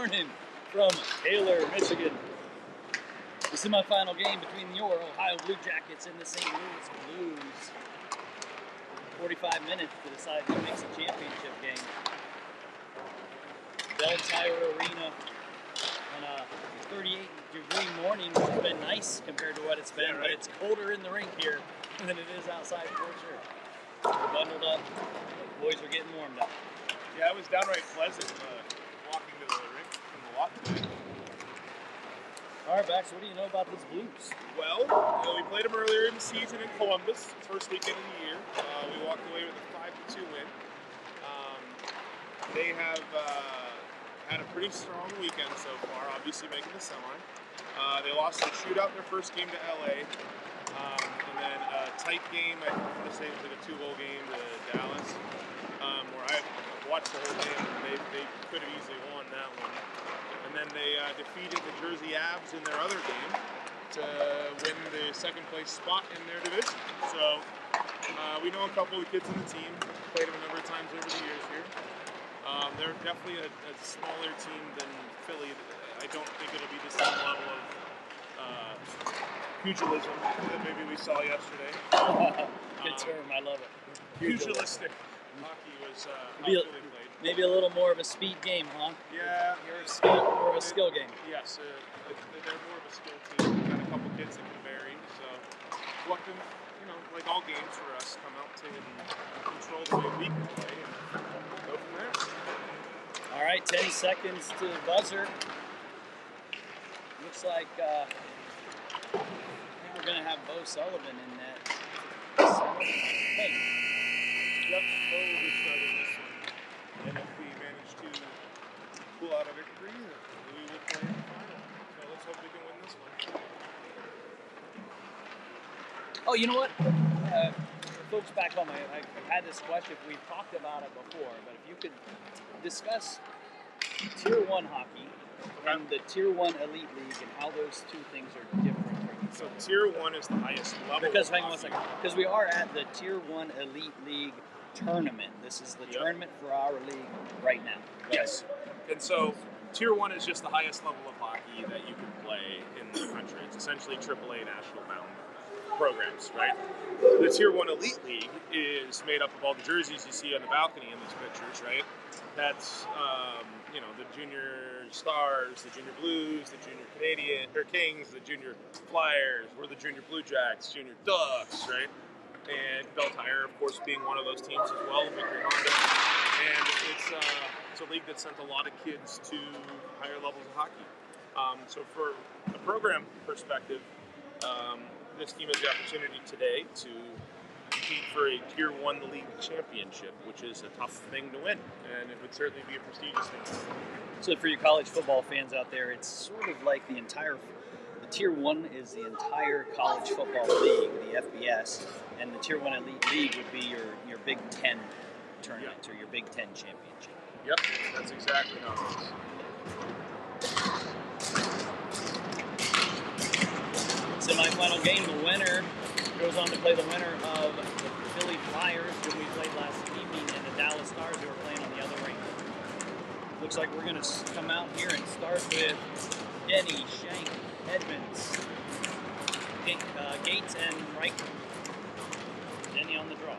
morning from Taylor, Michigan. The semifinal game between your Ohio Blue Jackets and the St. Louis Blues. 45 minutes to decide who makes the championship game. Bell Tire Arena on a 38-degree morning, which has been nice compared to what it's been, but it's colder in the rink here than it is outside for sure. We're bundled up. The boys are getting warmed up. Yeah, it was downright pleasant walking to the rink from the lot today. All right, Bax, what do you know about this Blues? Well, we played them earlier in the season in Columbus, first weekend of the year. We walked away with a 5-2 win. They have had a pretty strong weekend so far, obviously making the semi. They lost the shootout their first game to LA, and then a tight game, I want to say it was like a 2-goal game to Dallas, where I watched the whole game, and they could have easily won that one. And then they defeated the Jersey Avs in their other game to win the second place spot in their division. So we know a couple of the kids on the team, played them a number of times over the years here. They're definitely a smaller team than Philly. I don't think it'll be the same level of pugilism that maybe we saw yesterday. Good term, I love it. Pugilistic hockey was how Philly played. Maybe a little more of a speed game, huh? Yeah. More of a skill game. Yes, they're more of a skill team. Got a couple kids that can vary, so let them, like all games for us, come out and control the way we can play and go from there. All right, 10 seconds to the buzzer. Looks like I think we're gonna have Bo Sullivan in that. Hey. Yep, Bo will be starting this one. And if we manage to pull out a victory, we will play in the final. So let's hope we can win this one. Oh, you know what? Folks back home, I've had this question. We've talked about it before, but if you could discuss Tier 1 hockey and the Tier 1 Elite League and how those two things are different from each other. So Tier 1 is the highest level. Because, hang on one second. Because we are at the Tier 1 Elite League tournament. This is the tournament for our league right now. Yes. And so Tier 1 is just the highest level of hockey that you can play in the country. It's essentially AAA national bound programs, right? The Tier 1 Elite League is made up of all the jerseys you see on the balcony in these pictures, right? That's, the Junior Stars, the Junior Blues, the Junior Kings, the Junior Flyers, we're the Junior Blue Jacks, Junior Ducks, right? And Bell Tire, of course, being one of those teams as well, Victory Honda. And it's a league that sent a lot of kids to higher levels of hockey. So for a program perspective, this team has the opportunity today to compete for a Tier 1 League championship, which is a tough thing to win, and it would certainly be a prestigious thing. So for your college football fans out there, it's sort of like the Tier 1 is the entire college football league, the FBS, and the Tier 1 Elite League would be your Big Ten tournament or your Big Ten championship. Yep, that's exactly how it is. Semi-final game, the winner goes on to play the winner of the Philly Flyers, who we played last evening, and the Dallas Stars, who are playing on the other rink. Looks like we're going to come out here and start with Denny, Shank, Edmonds, Gates, and Reichel. Denny on the draw.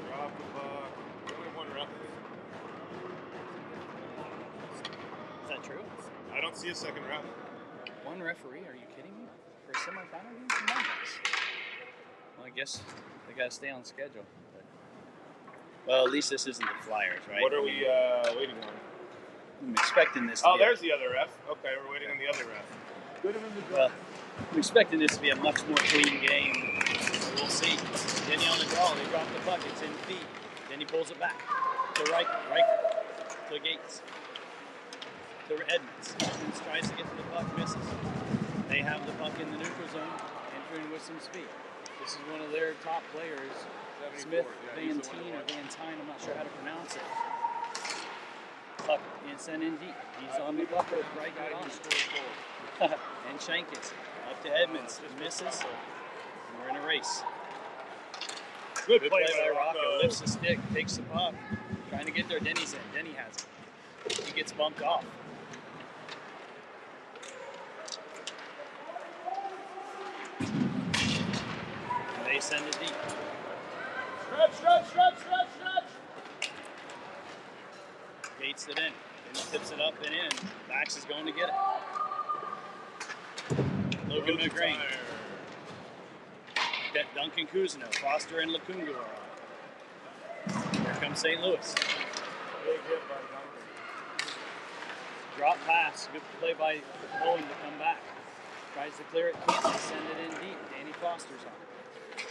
Drop the puck. Only one ref. Is that true? I don't see a second ref. One referee? Are you kidding me? For a semifinal game? Come on, guys. Well, I guess they got to stay on schedule. But, well, at least this isn't the Flyers, right? What are we waiting on? I'm expecting this to be there's the other ref. Okay, we're waiting on the other ref. Well, I'm expecting this to be a much more clean game. We'll see. Denny on the draw. They drop the puck. It's in feet. Then he pulls it back to Reichel. To Gates. To Edmonds. Edmonds tries to get to the puck, misses. They have the puck in the neutral zone, entering with some speed. This is one of their top players, Smith, Van Tine, I'm not sure how to pronounce it. Puck and sent in deep. He's on the puck with Reichel on. And Shank it up to Edmonds. Misses. And we're in a race. Good play by Rocco. Lifts the stick, takes the puck. Trying to get there. Denny's in. Denny has it. He gets bumped off. And they send it deep. Stretch. Gates it in. Then he tips it up and in. Bax is going to get it. Logan McGrain. Duncan Cousineau. Foster and Lukungu are on. Here comes St. Louis. Big hit by Duncan. Drop pass. Good play by Owen to come back. Tries to clear it. Can't. They send it in deep. Danny Foster's on it.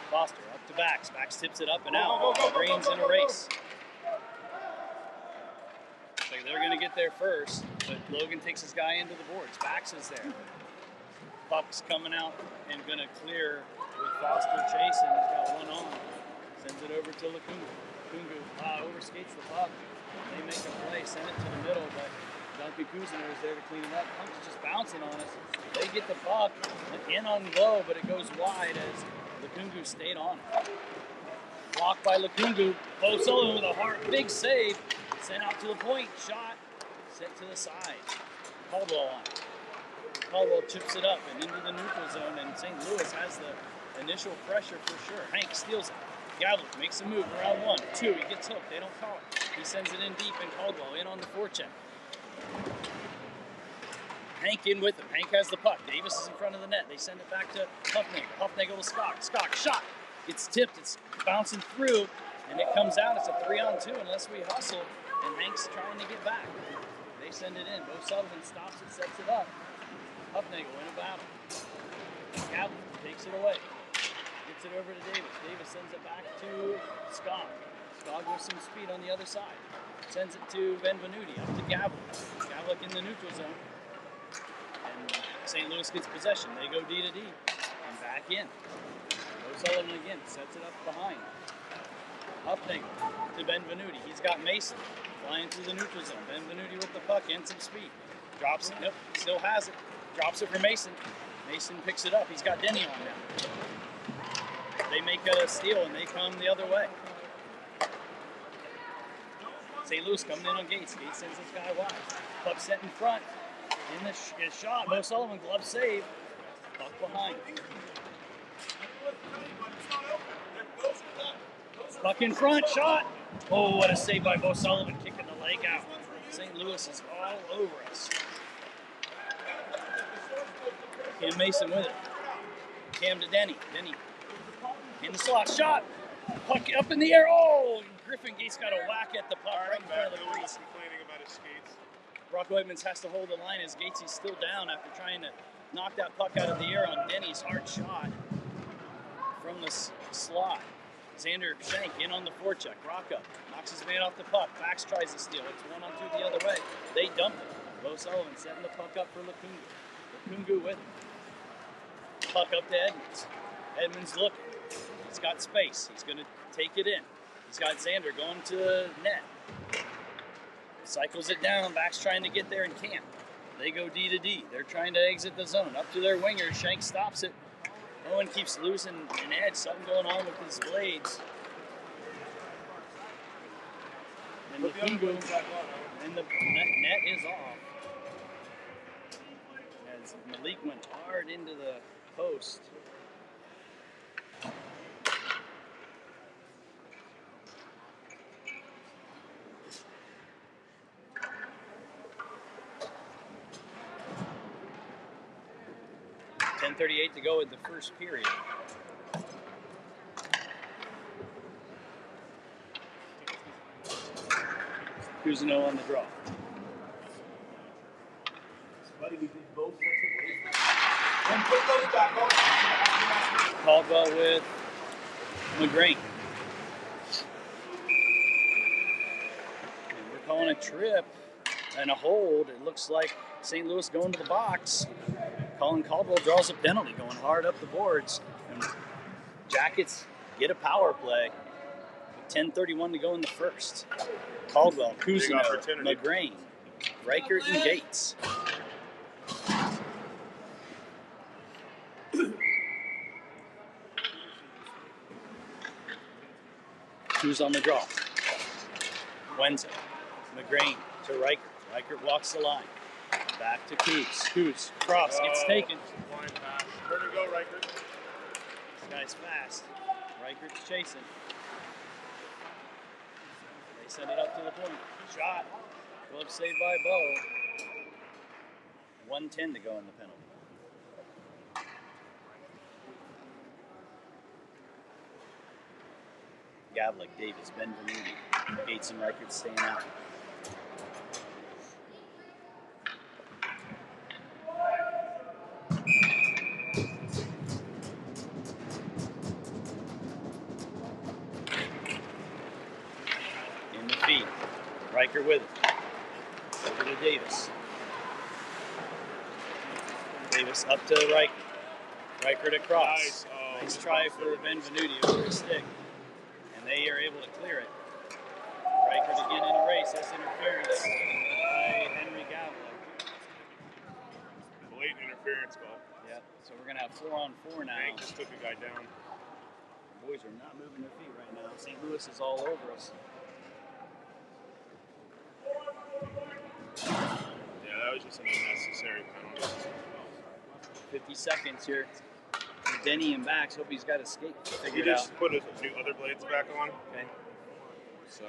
Foster up to Bax. Bax tips it up and out. Green's in a race. So they're going to get there first, but Logan takes his guy into the boards. Bax is there. Puck's coming out and going to clear with Foster chasing. He's got one on. Sends it over to Lukungu. Lukungu overskates the puck. They make a play, send it to the middle, but Duncan Cousineau is there to clean it up. Puck's just bouncing on us. They get the puck in on low, but it goes wide as Lukungu stayed on it. Blocked by Lukungu. Bo Sullivan with a hard, big save. Sent out to the point. Shot. Sent to the side. Caldwell on it. Caldwell chips it up and into the neutral zone, and St. Louis has the initial pressure for sure. Hank steals it. Gavlik makes a move around 1, 2. He gets hooked. They don't call it. He sends it in deep, and Caldwell in on the forecheck. Hank in with him. Hank has the puck. Davis is in front of the net. They send it back to Huffnagel. Huffnagel to Scott. Scott shot. Gets tipped. It's bouncing through, and it comes out. It's a 3-on-2 unless we hustle, and Hank's trying to get back. They send it in. Bo Sullivan stops it, sets it up. Huffnagel in a battle. Gavlik takes it away. Gets it over to Davis. Davis sends it back to Scott. Scott with some speed on the other side. Sends it to Benvenuti, up to Gavlik. Gavlik in the neutral zone. And St. Louis gets possession. They go D to D and back in. O'Sullivan again sets it up behind. Huffnagel to Benvenuti. He's got Mason flying through the neutral zone. Benvenuti with the puck and some speed. Drops it. Nope, still has it. Drops it for Mason. Mason picks it up. He's got Denny on now. They make a steal and they come the other way. St. Louis coming in on Gates. Gates sends this guy wide. Puck set in front. In the shot. Bo Sullivan glove save. Puck behind. Puck in front. Shot. Oh, what a save by Bo Sullivan, kicking the leg out. St. Louis is all over us. Cam Mason with it. Cam to Denny. Denny in the slot. Shot. Puck up in the air. Oh, Griffin Gates got a whack at the puck right in front of the crease. Complaining about his skates. Brock Edmonds has to hold the line as Gates is still down after trying to knock that puck out of the air on Denny's hard shot from the slot. Xander Shank in on the forecheck. Rock up. Knocks his man off the puck. Bax tries to steal. It's 1-on-2 the other way. They dump it. Bo Sullivan setting the puck up for Lukungu. Lukungu with it. Puck up to Edmonds. Edmonds looking. He's got space. He's going to take it in. He's got Xander going to the net. Cycles it down. Bax trying to get there and can't. They go D to D. They're trying to exit the zone. Up to their winger. Shank stops it. Owen keeps losing an edge. Something going on with his blades. And Lukungu, and the net is off. As Malik went hard into the post. .38 to go in the first period. Cousineau on the draw. Caldwell with McGrain. And we're calling a trip and a hold. It looks like St. Louis going to the box. Colin Caldwell draws a penalty, going hard up the boards. And Jackets get a power play with 10:31 to go in the first. Caldwell, Cousineau, McGrain, Reichert, and Gates. Who's on the draw? Wenzel. McGrain to Reichert. Reichert walks the line. Back to Coos. Coos, cross, gets taken. Line pass. Where to go, Reichert? This guy's fast. Reichert's chasing. They send it up to the point. Shot. Glove saved by Bo. 1:10 to go in the penalty. Gavlik, Davis, Benvenuti. Gates and Reichert staying out. In the feed. Reichert with it. Over to Davis. Davis up to Reichert. Reichert across. Nice. Oh, nice try for Benvenuti over his stick. And they are able to clear it. Reichert again in a race. That's interference by Henry Gavlik. Blatant interference call. Yeah, so we're going to have 4-on-4 now. Hank just took a guy down. The boys are not moving their feet right now. St. Louis is all over us. Yeah, that was just an unnecessary penalty. 50 seconds here. Denny and Bax. Hope he's got his skate figured He out. just put his new other blades back on. Okay. So,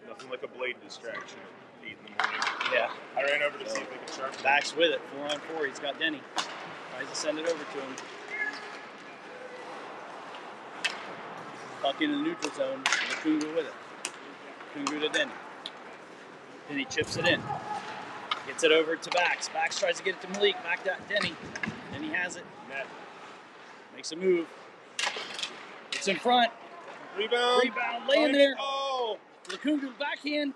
nothing like a blade distraction at 8 in the morning. Yeah. I ran over to see if they could sharpen. Bax with it. 4-on-4. He's got Denny. Tries to send it over to him. Puck into the neutral zone. Kungu with it. Kungu to Denny. Denny chips it in. Gets it over to Bax. Bax tries to get it to Malik. Back to Denny. Denny has it. Net. Makes a move. It's in front. Rebound. Rebound. Laying there. Oh! Lakungu backhand.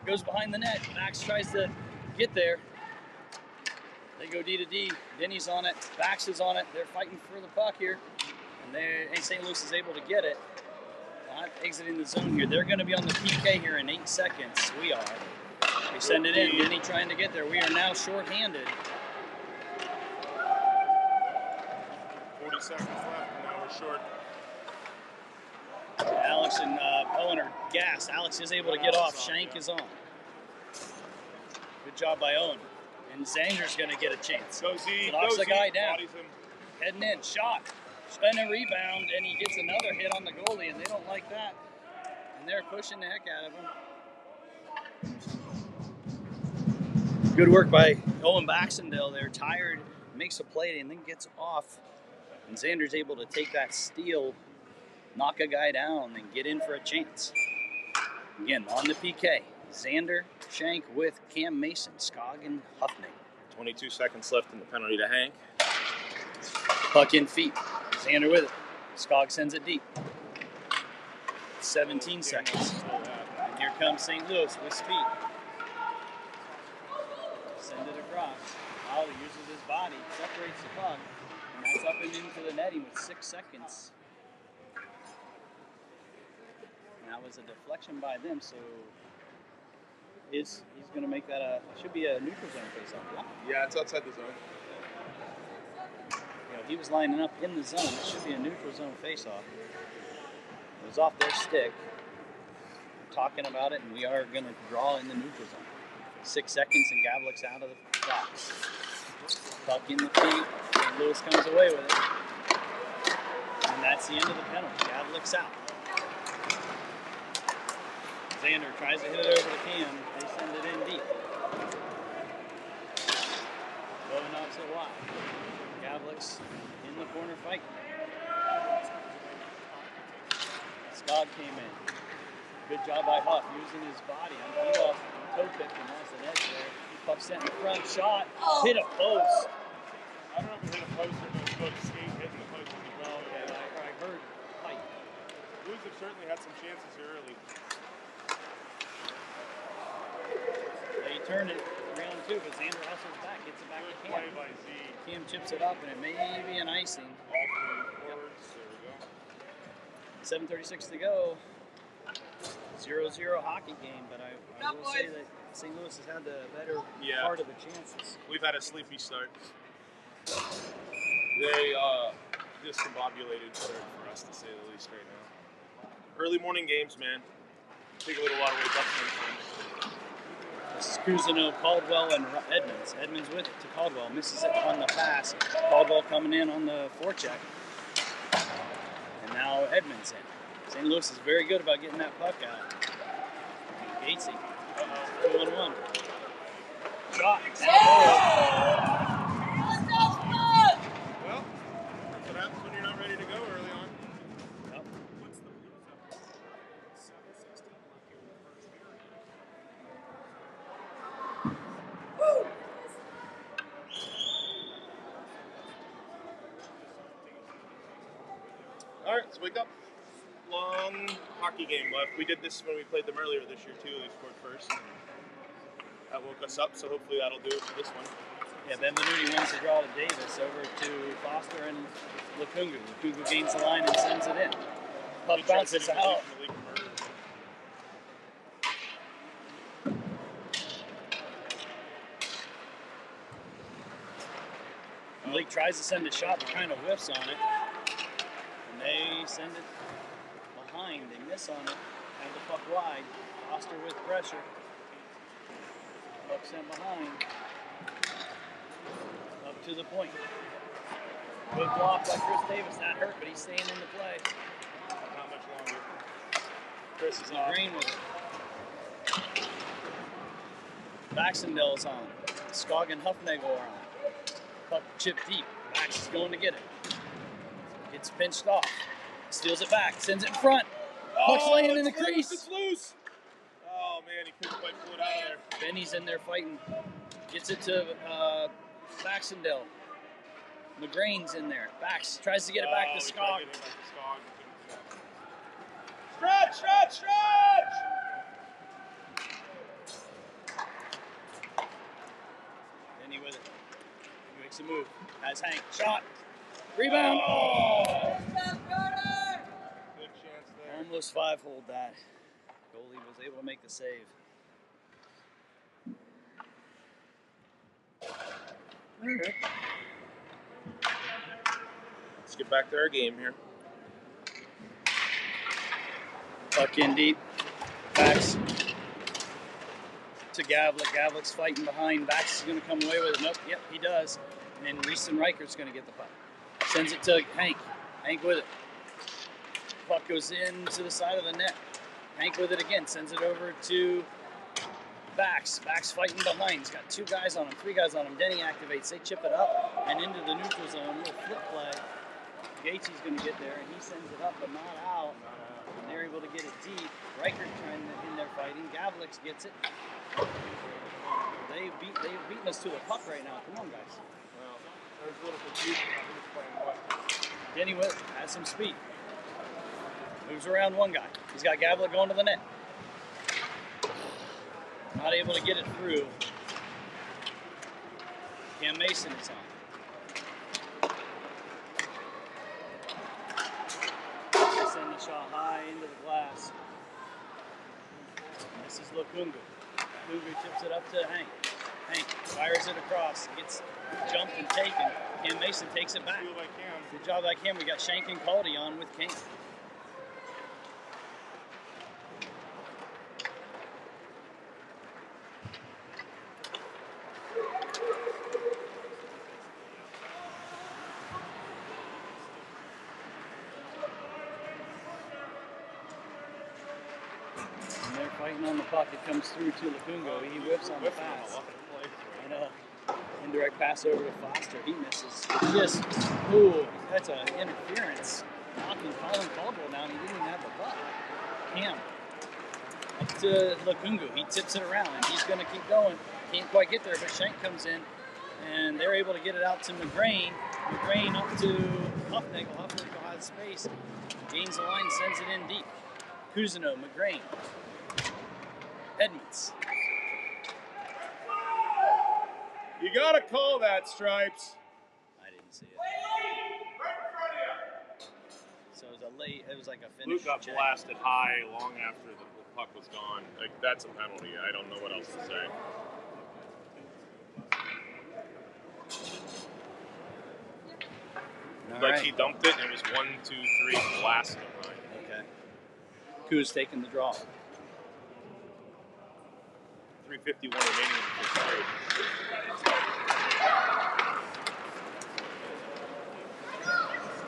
Goes behind the net. Bax tries to get there. They go D to D. Denny's on it. Bax is on it. They're fighting for the puck here. And St. Louis is able to get it. Not exiting the zone here. They're going to be on the PK here in 8 seconds. We are. They send it in. Denny trying to get there. We are now shorthanded. 40 seconds left, and now we're short. Alex and Owen are gassed. Alex is able to get off. Shank is on. Good job by Owen. And Zanger's going to get a chance. Go Z. Knocks the guy down. Bodies him. Heading in. Shot. Spin a rebound, and he gets another hit on the goalie, and they don't like that. And they're pushing the heck out of him. Good work by Owen Baxendale there. Tired, makes a play, and then gets off. And Xander's able to take that steal, knock a guy down, and get in for a chance. Again, on the PK, Xander, Shank with Cam Mason, Skog, and Huffning. 22 seconds left in the penalty to Hank. Puck in feet. Xander with it. Skog sends it deep. 17 seconds. And here comes St. Louis with speed. Send it across. Ollie uses his body, separates the puck, and that's up and into the netting with 6 seconds. And that was a deflection by them, so he's going to make that should be a neutral zone face-off. Yeah? Yeah, it's outside the zone. He was lining up in the zone. It should be a neutral zone face-off. It was off their stick. We're talking about it, and we are going to draw in the neutral zone. 6 seconds, and Gavlik's out of the box. Puck in the feet, and Lewis comes away with it. And that's the end of the penalty. Gavlik's out. Xander tries to hit it over to Cam. They send it in deep. Going out to the wide. Gavlik's in the corner fight. Skog came in. Good job by Huff using his body. He lost toe pick and lost an edge there. Puck sent in the front shot. Hit a post. I don't know if it hit a post or if it was skate hitting the post as well. Okay, I heard fight. Blues have certainly had some chances here early. They turn it around too, but Xander hustles back, gets it back to Cam. Play by Z. Cam chips it up, and it may be an icing. All three forwards. There we go. 7:36 to go. 0-0 hockey game, but I will say that St. Louis has had the better part of the chances. We've had a sleepy start. Very discombobulated start for us, to say the least, right now. Early morning games, man. Take a little while to wake up sometimes. This is Cousineau, Caldwell, and Edmonds. Edmonds with it to Caldwell. Misses it on the pass. Caldwell coming in on the forecheck. And now Edmonds in. St. Louis is very good about getting that puck out. Gatesy. 2-on-1. Shot. Well, that's what happens when you're not ready to go early on. Yep. All right, let's wake up. Long hockey game left. We did this when we played them earlier this year too. They scored first. And that woke us up, so hopefully that'll do it for this one. Yeah, Ben Venuti wins the draw to Davis over to Foster and Lukungu. Lukungu gains the line and sends it in. Puck bounces out. Malik tries to send a shot, but kind of whiffs on it. And they send it behind. They miss on it. Have the puck wide. Foster with pressure. Puck sent behind. Up to the point. Good block by Chris Davis. That hurt, but he's staying in the play. Not much longer. Chris is In off. green with it. Baxendel's on. Skog and Huffnagel are on. Puck chipped deep. Bax is going to get it. Gets pinched off. Steals it back. Sends it in front. Puck's laying in the crease. It's loose. Oh man, he couldn't quite pull it out of there. Benny's in there fighting. Gets it to Baxendale. McGrain's in there. Bax tries to get it back to Skog. Stretch, stretch, stretch! Benny with it. He makes a move. Has Hank. Shot. Rebound. Oh! Good chance there. Almost 5-hold that. Goalie was able to make the save. Let's get back to our game here. Puck in deep. Bax to Gavlik. Gavlik's fighting behind. Bax is going to come away with it. Nope. Yep, he does. And then Reese and Reichert's going to get the puck. Sends it to Hank. Hank with it. Puck goes in to the side of the net. Hank with it again. Sends it over to Bax. Bax fighting behind. He's got 2 guys on him, 3 guys on him. Denny activates. They chip it up and into the neutral zone. Little flip play. Gates's going to get there, and he sends it up, but not out. And they're able to get it deep. Reichert trying to in there fighting. Gavlik gets it. They've beaten us to the puck right now. Come on, guys. Well, there's a little confusion on who's playing what. Denny has some speed. Moves around one guy. He's got Gavlik going to the net. Not able to get it through. Cam Mason is on. Send the shot high into the glass. And this is Lukungu. Lukungu chips it up to Hank. Hank fires it across. Gets jumped and taken. Cam Mason takes it back. Good job by Cam. We got Shank and Caldy on with Cam. Fighting on the puck, it comes through to Lukungu. He whips on the pass. And indirect pass over to Foster. He misses. Just, ooh, that's an interference. Knocking Colin Caldwell down. He didn't even have the puck. Cam up to Lukungu. He tips it around, and he's going to keep going. Can't quite get there, but Shank comes in, and they're able to get it out to McGrain. McGrain up to Huffnagel. Huffnagel has space. Gains the line, sends it in deep. Cousineau, McGrain. Edmonds. You gotta call that, Stripes. I didn't see it. So it was a late. It was like a finish. Luke got check. blasted high long after the puck was gone. Like that's a penalty. I don't know what else to say. Like he dumped it, and it was 1, 2, 3 blasted him high. Okay. Koo's taking the draw. 3:51 remaining in the first period.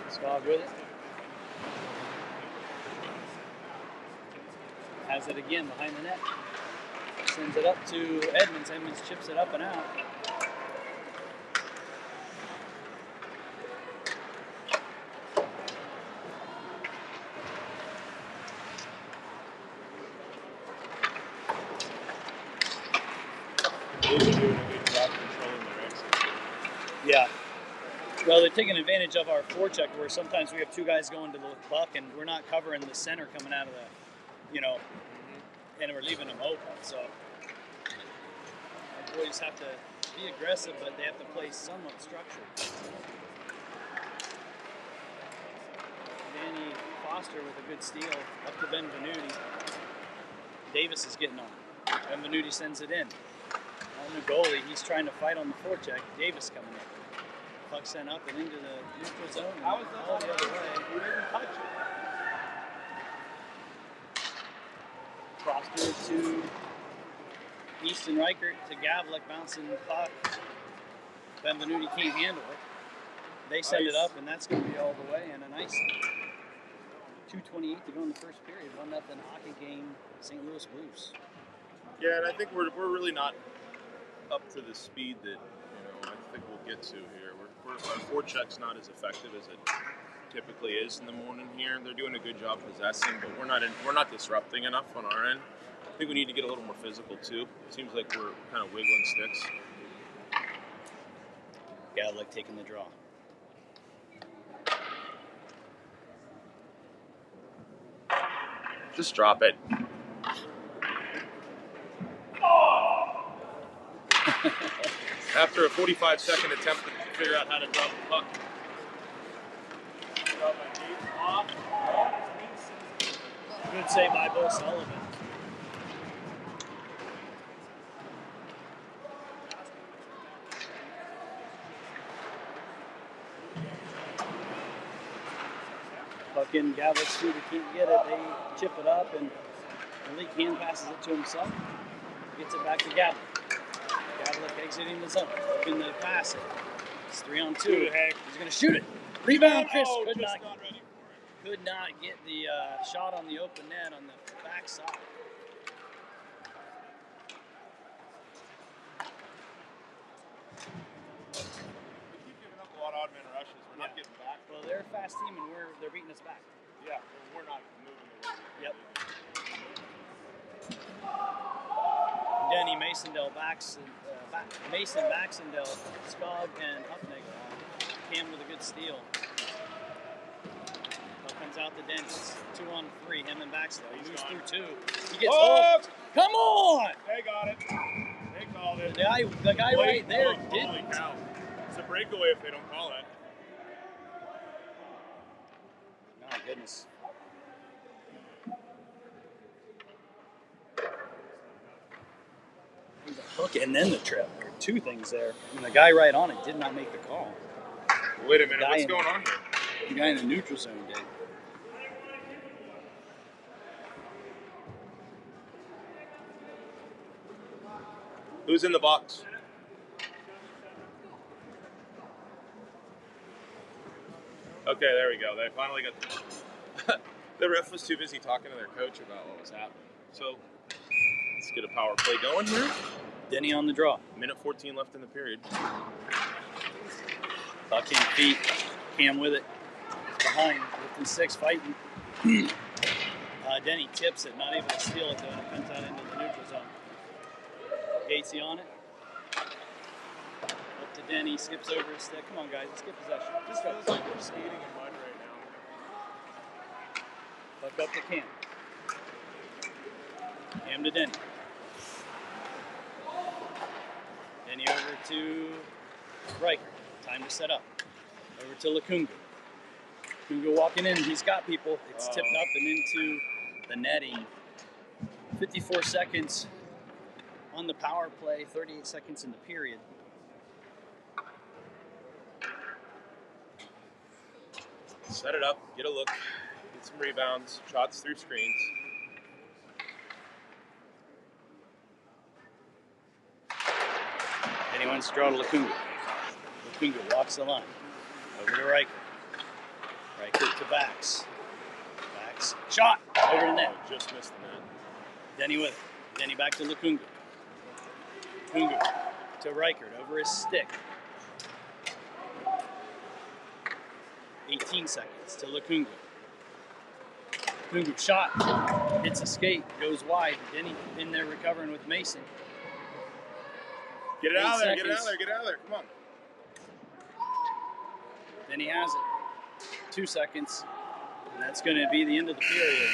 Skog with it. Has it again behind the net. Sends it up to Edmonds. Edmonds chips it up and out. Those are doing a good job controlling their exits. Yeah. Well, they're taking advantage of our forecheck where sometimes we have two guys going to the puck and we're not covering the center coming out of the, and we're leaving them open. So our boys have to be aggressive, but they have to play somewhat structured. Danny Foster with a good steal up to Benvenuti. Davis is getting on. Benvenuti sends it in. On the goalie, he's trying to fight on the forecheck. Davis coming in. Puck sent up and into the neutral zone. How is that all the other way? We didn't touch it. Foster to Easton Reichert to Gavlik, bouncing the puck. Benvenuti can't handle it. They send it up, and that's going to be all the way, and a nice 2:28 to go in the first period. 1-0 hockey game, St. Louis Blues. Yeah, and I think we're really not up to the speed that I think we'll get to here. Our forecheck's not as effective as it typically is in the morning here. They're doing a good job possessing, but we're not disrupting enough on our end. I think we need to get a little more physical too. It seems like we're kind of wiggling sticks. Gavlik taking the draw. Just drop it. After a 45-second attempt to figure out how to drop the puck. Good save by Bo Sullivan. Puck in Gavlik's feet, he can't get it. They chip it up, and Malik hand passes it to himself. Gets it back to Gavlik. Gavlik exiting the zone, looking to pass it. It's 3-on-2. He's going to shoot it. Rebound, Chris. Could not get the shot on the open net on the backside. We keep giving up a lot of odd man rushes. We're not getting back. Well, they're a fast team, and they're beating us back. Yeah, we're not moving the way we Yep. Denny Masondale Mason Baxendale, Skog, and Huffnagel. Cam with a good steal. Ball comes out to Denny. 2-on-3, him and Baxendale. He moves through two. He gets hooked. Come on! They got it. They called it. The guy right there didn't. Holy cow. It's a breakaway if they don't call it. My goodness. The hook and then the trip. There are two things there. And the guy right on it did not make the call. Wait a minute, what's going on here? The guy in the neutral zone did. Who's in the box? Okay, there we go. They finally got the ref was too busy talking to their coach about what was happening. So let's get a power play going here. Denny on the draw. Minute 14 left in the period. Puck in feet. Cam with it. Behind. Within 6 fighting. Denny tips it. Not able to steal it though. And it comes out into the neutral zone. Gatesy on it. Up to Denny. Skips over his stick. Come on guys. Let's get possession. This feels like we're skating in mud right now. Puck up to Cam. Cam to Denny. Denny over to Riker. Time to set up. Over to Lakunga. Lakunga walking in. He's got people. It's tipped up and into the netting. 54 seconds on the power play. 38 seconds in the period. Set it up. Get a look. Get some rebounds. Shots through screens. Then he wants to draw to Lukungu. Lukungu walks the line. Over to Riker. Riker to Bax. Bax. Shot! Over the net. Just missed the net. Denny with it. Denny back to Lukungu. Lukungu to Reichert over his stick. 18 seconds to Lukungu. Lukungu shot. Hits a skate. Goes wide. Denny in there recovering with Mason. Get it out of there. Get it out of there. Get it out of there. Come on. Then he has it. 2 seconds. And that's going to be the end of the period.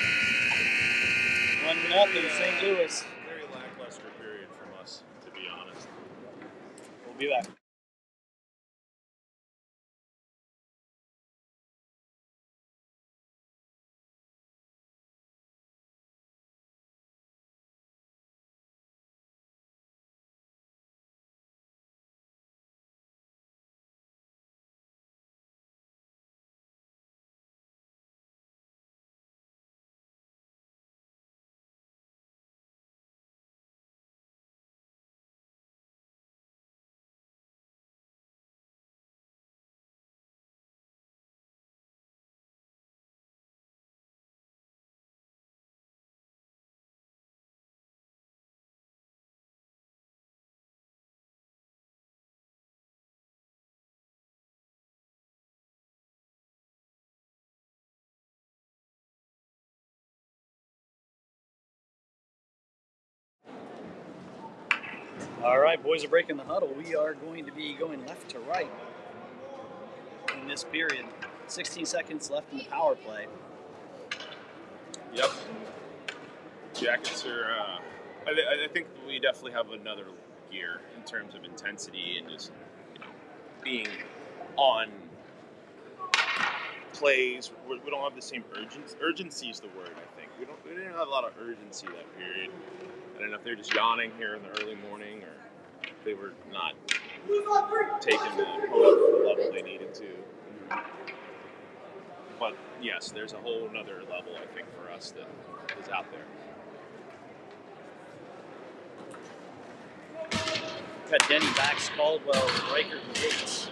1-0 St. Louis. Very lackluster period from us, to be honest. We'll be back. All right, boys are breaking the huddle. We are going to be going left to right in this period. 16 seconds left in the power play. Yep. Jackets are, I think we definitely have another gear in terms of intensity and just, being on plays. We don't have the same urgency. Urgency is the word, I think. We didn't have a lot of urgency that period. I don't know if they're just yawning here in the early morning or if they were not taking the level they needed to. But yes, there's a whole nother level, I think, for us that is out there. Got Denny, Bax, Caldwell, Riker, and Gates.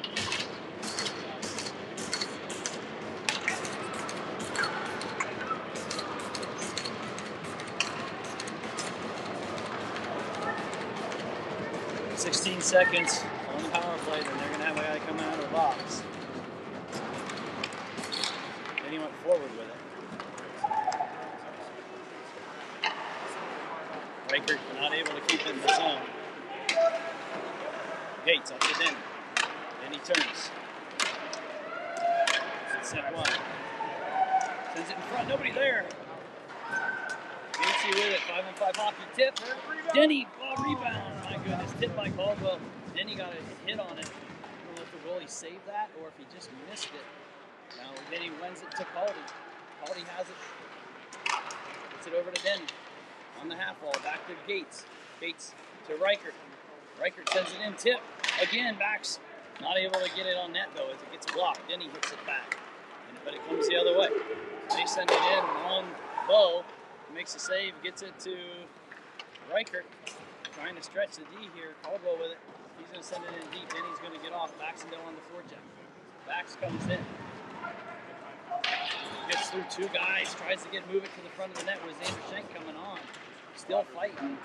$16 seconds on the power play, then they're going to have a guy come out of the box. Then he went forward with it. Riker not able to keep it in the zone. Gates up to Denny. Then he turns. Set one. Sends it in front, nobody there. Gatesy with it, 5-on-5 hockey tip. Denny, rebound. My goodness, tipped by Caldwell. Denny got a hit on it. I don't know if the goalie saved that or if he just missed it. Now Denny wins it to Caldy. Caldy has it. Gets it over to Denny. On the half wall, back to Gates. Gates to Reichert. Reichert sends it in, tip. Again, Bax not able to get it on net though as it gets blocked. Denny hits it back. But it comes the other way. They send it in on Bo. Makes a save, gets it to Reichert. Trying to stretch the D here. Caldwell with it. He's going to send it in deep. Then he's going to get off. Baxendale on the forecheck. Bax comes in. Gets through two guys. Tries to moving to the front of the net with Xander Schenk coming on. Still fighting.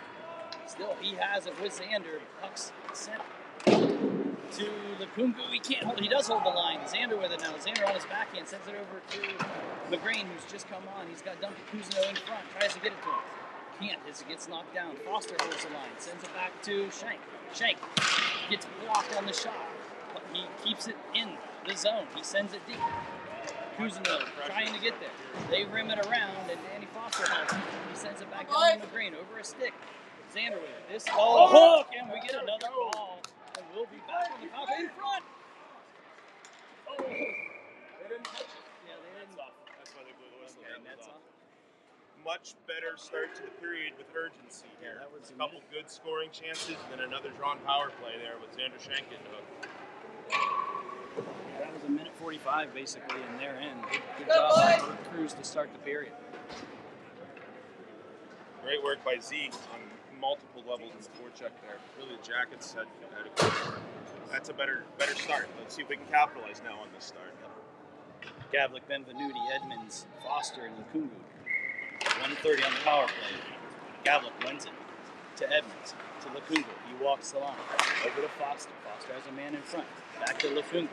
Still, he has it with Xander. Puck's sent to Lukungu. He can't hold. He does hold the line. Xander with it now. Xander on his backhand sends it over to McGrain, who's just come on. He's got Duncan Kuzno in front. Tries to get it to him. Can't as it gets knocked down. Foster holds the line. Sends it back to Schenk. Schenk gets blocked on the shot. But he keeps it in the zone. He sends it deep. Kuzno trying to get there. They rim it around, and Danny Foster has it. He sends it back down to McGrain over a stick. Xander with it. This ball hook, and we get another ball. And we'll be back on the power in front. Oh, they didn't touch it. Yeah, they didn't. That's why they blew the whistle. Okay, that's off. Much better start to the period with urgency here. Yeah, that was a couple good scoring chances, and then another drawn power play there with Xander Schenk in the hook. Yeah, that was a minute 45 basically in their end. Good job by Bert Cruz to start the period. Great work by Zeke on multiple levels in the forecheck there. Really, the Jackets had that's a better start. Let's see if we can capitalize now on this start. Gavlik, Benvenuti, Edmonds, Foster, and Lukungu. 1:30 on the power play. Gavlik wins it to Edmonds, to Lukungu. He walks the line. Over to Foster. Foster has a man in front. Back to Lukungu.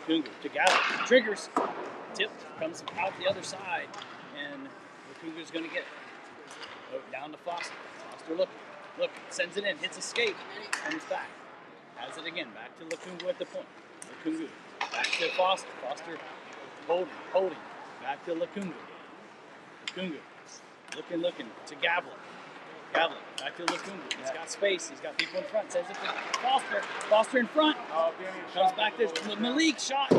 Lukungu to Gavlik. Triggers. Tip comes out the other side, and Lukungu's going to get it. Down to Foster. Foster look, sends it in, hits a skate, comes back. Has it again, back to Lukungu at the point. Lukungu, back to Foster. Foster holding, back to Lukungu. Lukungu, looking to Gavlik. Gavlik, back to Lukungu. He's got space, he's got people in front, sends it to Foster. Foster in front, comes back to Malik, shot.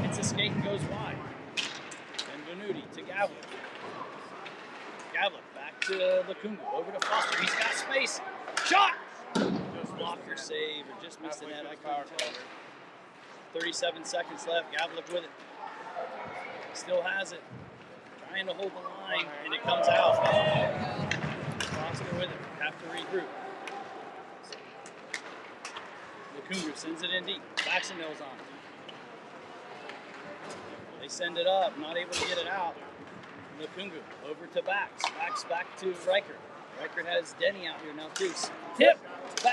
Hits a skate and goes wide. Benvenuti to Gavlik. Gavlik back to Lukungu, over to Foster. He's got space. Shot! Blocker save, or just missed the net. I couldn't tell. 37 seconds left. Gavlik with it. Still has it. Trying to hold the line, and it comes out. Foster with it. Have to regroup. Lukungu sends it in deep. Baxendale's on. They send it up, not able to get it out. Lukungu over to Bax. Bax back to Reichert. Reichert has Denny out here now too. Tip!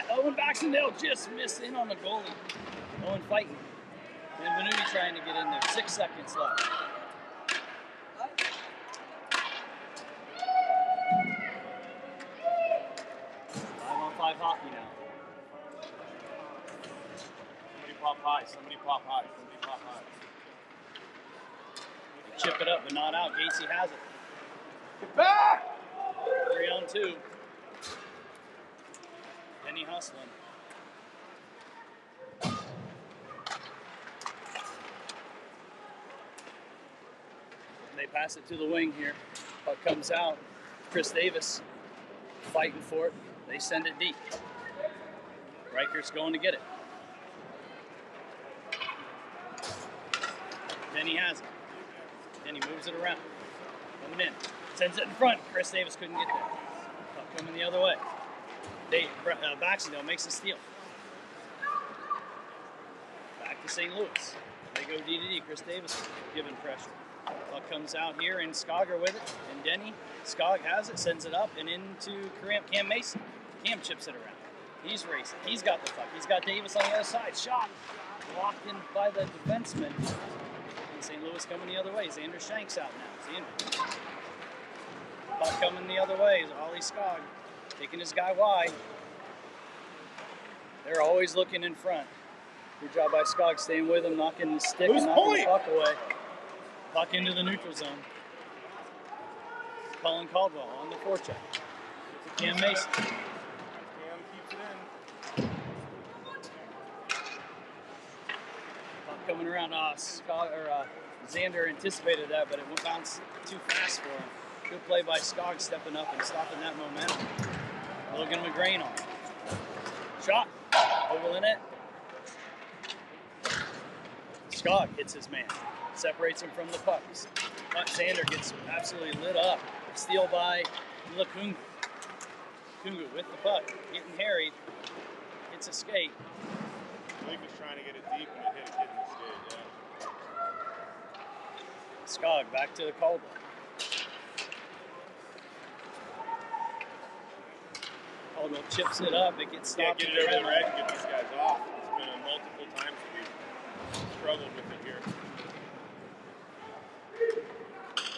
Owen Baxendale just missed in on the goalie. Owen fighting. Benvenuti trying to get in there. 6 seconds left. 5-on-5 hockey now. Somebody pop high. Somebody pop high. Chip it up, but not out. Gacy has it. Get back! 3-on-2. Denny hustling. They pass it to the wing here. Puck comes out. Chris Davis fighting for it. They send it deep. Reichert's going to get it. Denny has it. Denny moves it around. Coming in. Sends it in front. Chris Davis couldn't get there. Puck coming the other way. Baxendale makes a steal. Back to St. Louis. They go D-to-D. Chris Davis giving pressure. Puck comes out here, and Skogger with it. And Denny. Skog has it, sends it up, and into Cam Mason. Cam chips it around. He's racing. He's got the puck. He's got Davis on the other side. Shot. Blocked in by the defenseman. And St. Louis coming the other way. Xander Shank's out now. Xander. Puck coming the other way. Ollie Skog taking his guy wide. They're always looking in front. Good job by Skog staying with him, knocking the stick and knocking the puck away. Puck into the neutral zone. Colin Caldwell on the forecheck. Cam Mason. Cam keeps it in. Puck coming around. Xander anticipated that, but it went bounce too fast for him. Good play by Skog stepping up and stopping that momentum. Logan McGrain on it. Shot. Over the net. Skog hits his man. Separates him from the pucks. But Xander gets absolutely lit up. Steal by Lukungu. Lukungu with the puck. Getting harried. Hits a skate. Blake was trying to get it deep and it hit a kid in the skate, yeah. Skog back to Caldwell. Caldwell chips it up. It gets stopped. Get it over the red and get these guys off. It's been multiple times that we've struggled with it here.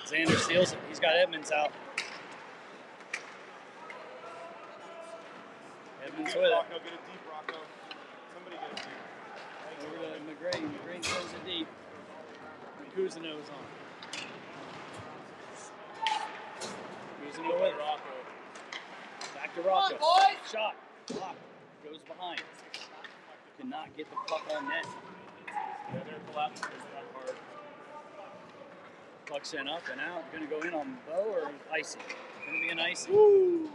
Xander steals it. He's got Edmonds out. Edmonds with it. Rocco, get it deep, Rocco. Somebody get it deep. Over to McGrain. McGrain throws it deep. Cousineau's on. Cousineau with it. Rocco. Back to Rocco. Come on, boys! Shot. Block. Goes behind. Cannot get the puck on net. Yeah, they're collapsing that hard. Puck sent up and out. Going to go in on Bo or Icy? Going to be an Icy. Woo!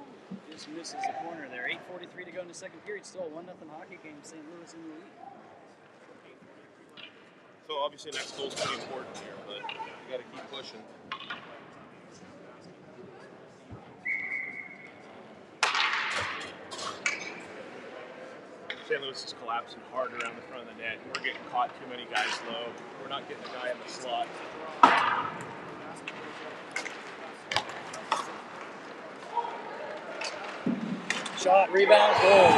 Just misses the corner there. 8:43 to go in the second period. Still a 1-0 hockey game. St. Louis in the lead. So obviously next goal's pretty important here, but you got to keep pushing. St. Louis is collapsing hard around the front of the net. We're getting caught too many guys low. We're not getting a guy in the slot. Shot, rebound, goal.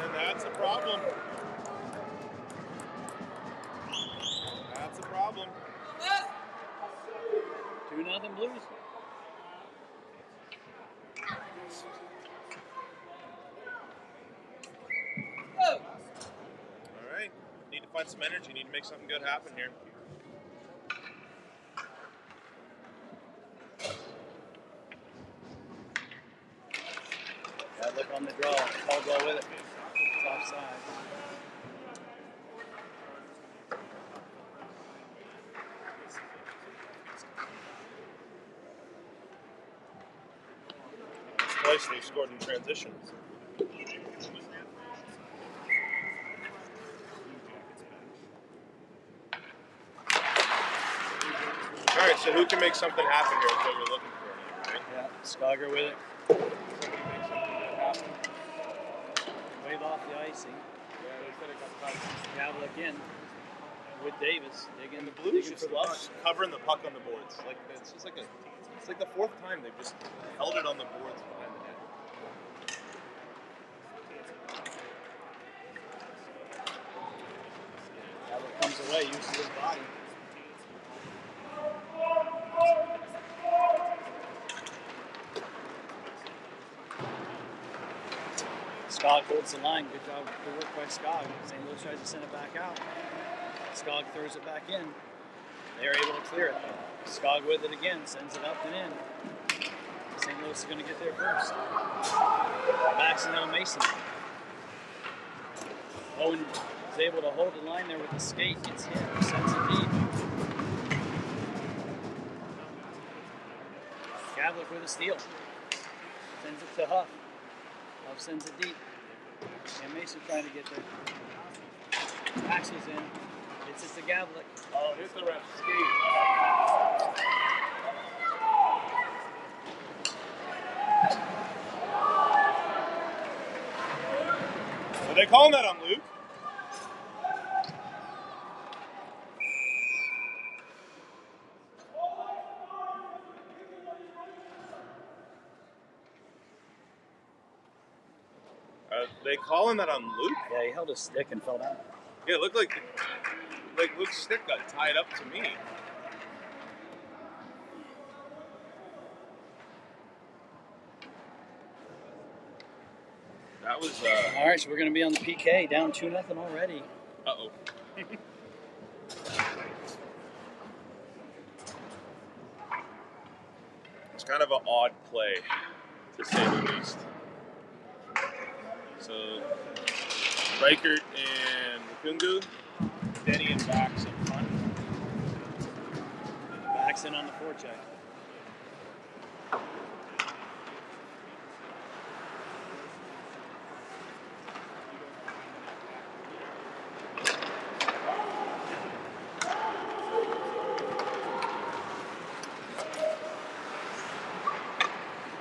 And that's a problem. That's a problem. 2-0 Blues. All right. Need to find some energy. Need to make something good happen here. Yeah, look on the draw. Caldwell with it. It's offside. Twice they've scored in transition. All right, so who can make something happen here is what we're looking for now, right? Yeah, Skager with it. Wave off the icing. Yeah, they said it got caught. Gavlik in with Davis. Digging, The Blues digging just for the love puck. covering the puck on the boards. Like it's just like it's like the fourth time they've just held it on the boards behind the net. Gavlik comes away, uses his body. Skog holds the line. Good job. Good work by Skog. St. Louis tries to send it back out. Skog throws it back in. They're able to clear it. Skog with it again. Sends it up and in. St. Louis is going to get there first. Backs into Mason. Owen is able to hold the line there with the skate. Gets hit. Sends it deep. Gavlik with a steal. Sends it to Huff. Huff sends it deep. And Mason trying to get there. Axel's in. Hits it to Gavlik. Oh, hit the ref skate. Are they calling that on Luke? Are they calling that on Luke? Yeah, he held his stick and fell down. Yeah, it looked like Luke's stick got tied up to me. That was All right, so we're going to be on the PK, down 2-0 already. uh-oh. It's kind of an odd play, to say the least. So, Reichert and Mukungu, Denny and Bax up front. Backs in on the forecheck.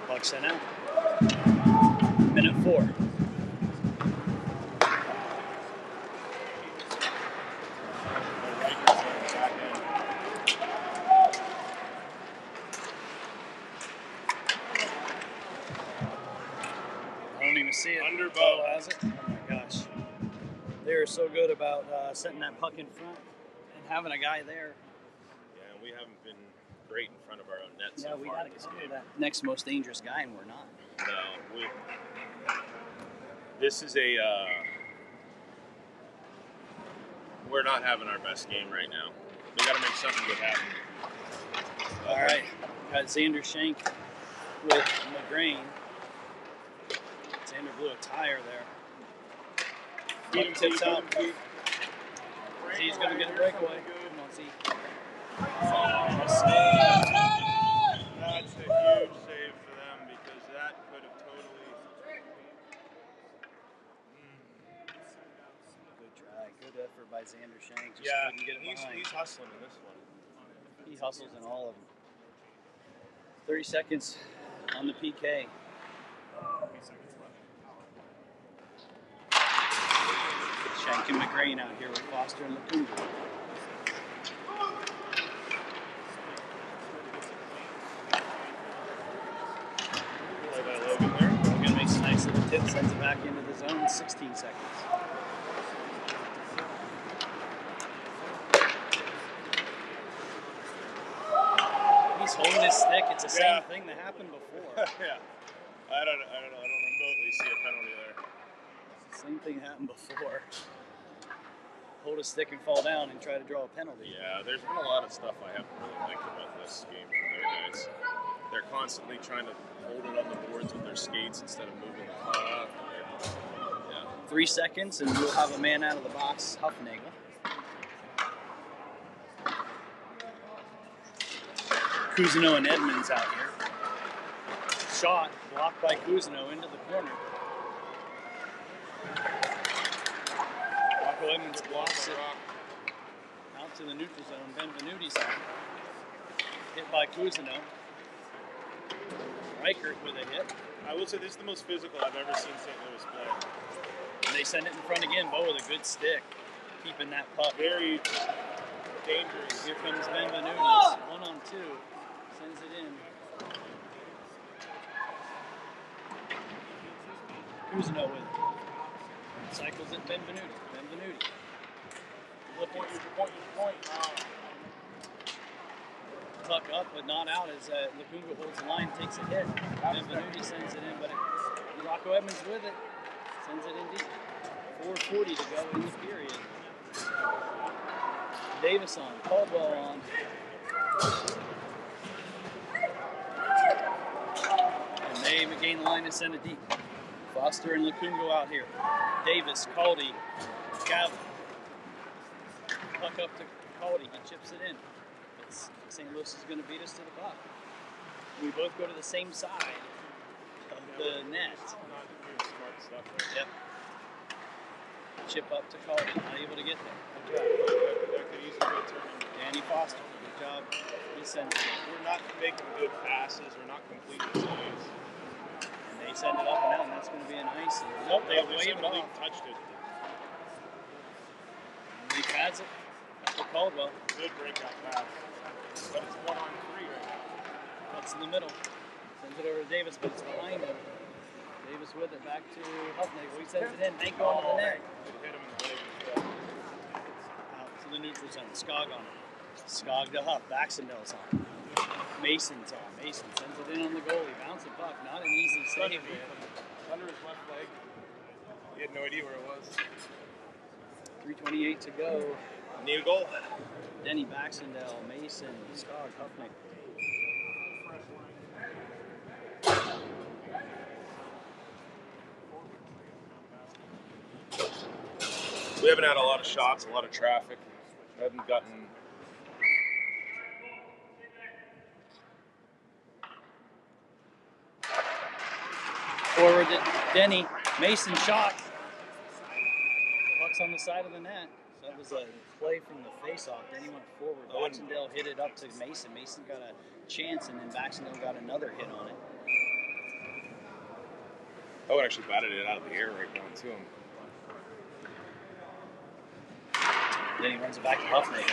Puck sent out. Minute 4. I don't even see it. Underbow. Oh, has it? Oh my gosh. They are so good about setting that puck in front and having a guy there. Yeah, and we haven't been great in front of our own net Yeah, so we far got in to this counter game. that next most dangerous guy, and we're not. No, this is a. We're not having our best game right now. We got to make something good happen. All right, got Xander Shank with McGrain. Xander blew a tire there. Puck tips out. Z's going to get a breakaway. Come on, Z. That's a huge save for them because that could have totally. Good try. Good effort by Xander Shank. Just Yeah, couldn't get it behind. he's hustling in this one. He hustles in all of them. 30 seconds on the PK. Shank and McGrain out here with Foster and Lukungu. Logan makes a nice little tip, sends it back into the zone, 16 seconds. He's holding his stick. It's the same thing that happened before. Yeah. I don't remotely see a penalty there. It's the same thing that happened before. Hold a stick and fall down and try to draw a penalty. Yeah, there's been a lot of stuff I haven't really liked about this game from their guys. They're constantly trying to hold it on the boards with their skates instead of moving the puck. Yeah. 3 seconds and we'll have a man out of the box, Huffnagel. Cousineau and Edmonds out here. Shot blocked by Cousineau into the corner. Rocco Edmonds blocks it out to the neutral zone. Benvenuti's on. Hit by Cousineau. Reichert with a hit. I will say this is the most physical I've ever seen St. Louis play. And they send it in front again. Bo with a good stick, keeping that puck. Very dangerous. Here comes Benvenuti. 1-on-2. Sends it in. Cousineau with it. Cycles it Benvenuti. Benvenuti. Point. Puck up, but not out as Lukungu holds the line, takes a hit. Benvenuti sends it in, but Rocco Edmonds with it. Sends it in deep. 4:40 to go in the period. Davis on. Caldwell on. And they gain the line and send it deep. Foster and Lukungu out here. Davis, Caldy, Gavin. Puck up to Caldy. He chips it in. St. Louis is going to beat us to the puck. We both go to the same side of the net. Yep. Chip up to Caldy. Not able to get there. That could easily be a turn. Danny Foster. Good job. He sends it in. We're not making good passes. We're not completing plays. And they send it up and out, and that's going to be an ice. Nope, they wave it off. Touched it. And he pads it up to Caldwell. Good breakout pass. But it's 1-on-3 right now. Cuts in the middle. Sends it over to Davis, but it's behind him. Davis with it back to Huffnagel. He sends it in. Ain't going to the net. Hit him in the leg. Out to the neutral zone. Skog on it. Skog to Huff. Baxendale's on. Mason's on. Mason sends it in on the goalie. Bouncing puck. Not an easy save. Under his left leg. He had no idea where it was. 3:28 to go. Need a goal. Denny Baxendale, Mason, Skog, Huffnagel. We haven't had a lot of shots, a lot of traffic. We haven't gotten. Forward to Denny. Mason shot. Puck's on the side of the net. So that was a play from the face-off. Denny went forward. Baxendale hit it up to Mason. Mason got a chance, and then Baxendale got another hit on it. Owen actually batted it out of the air right down to him. Then he runs it back to Huffnagel.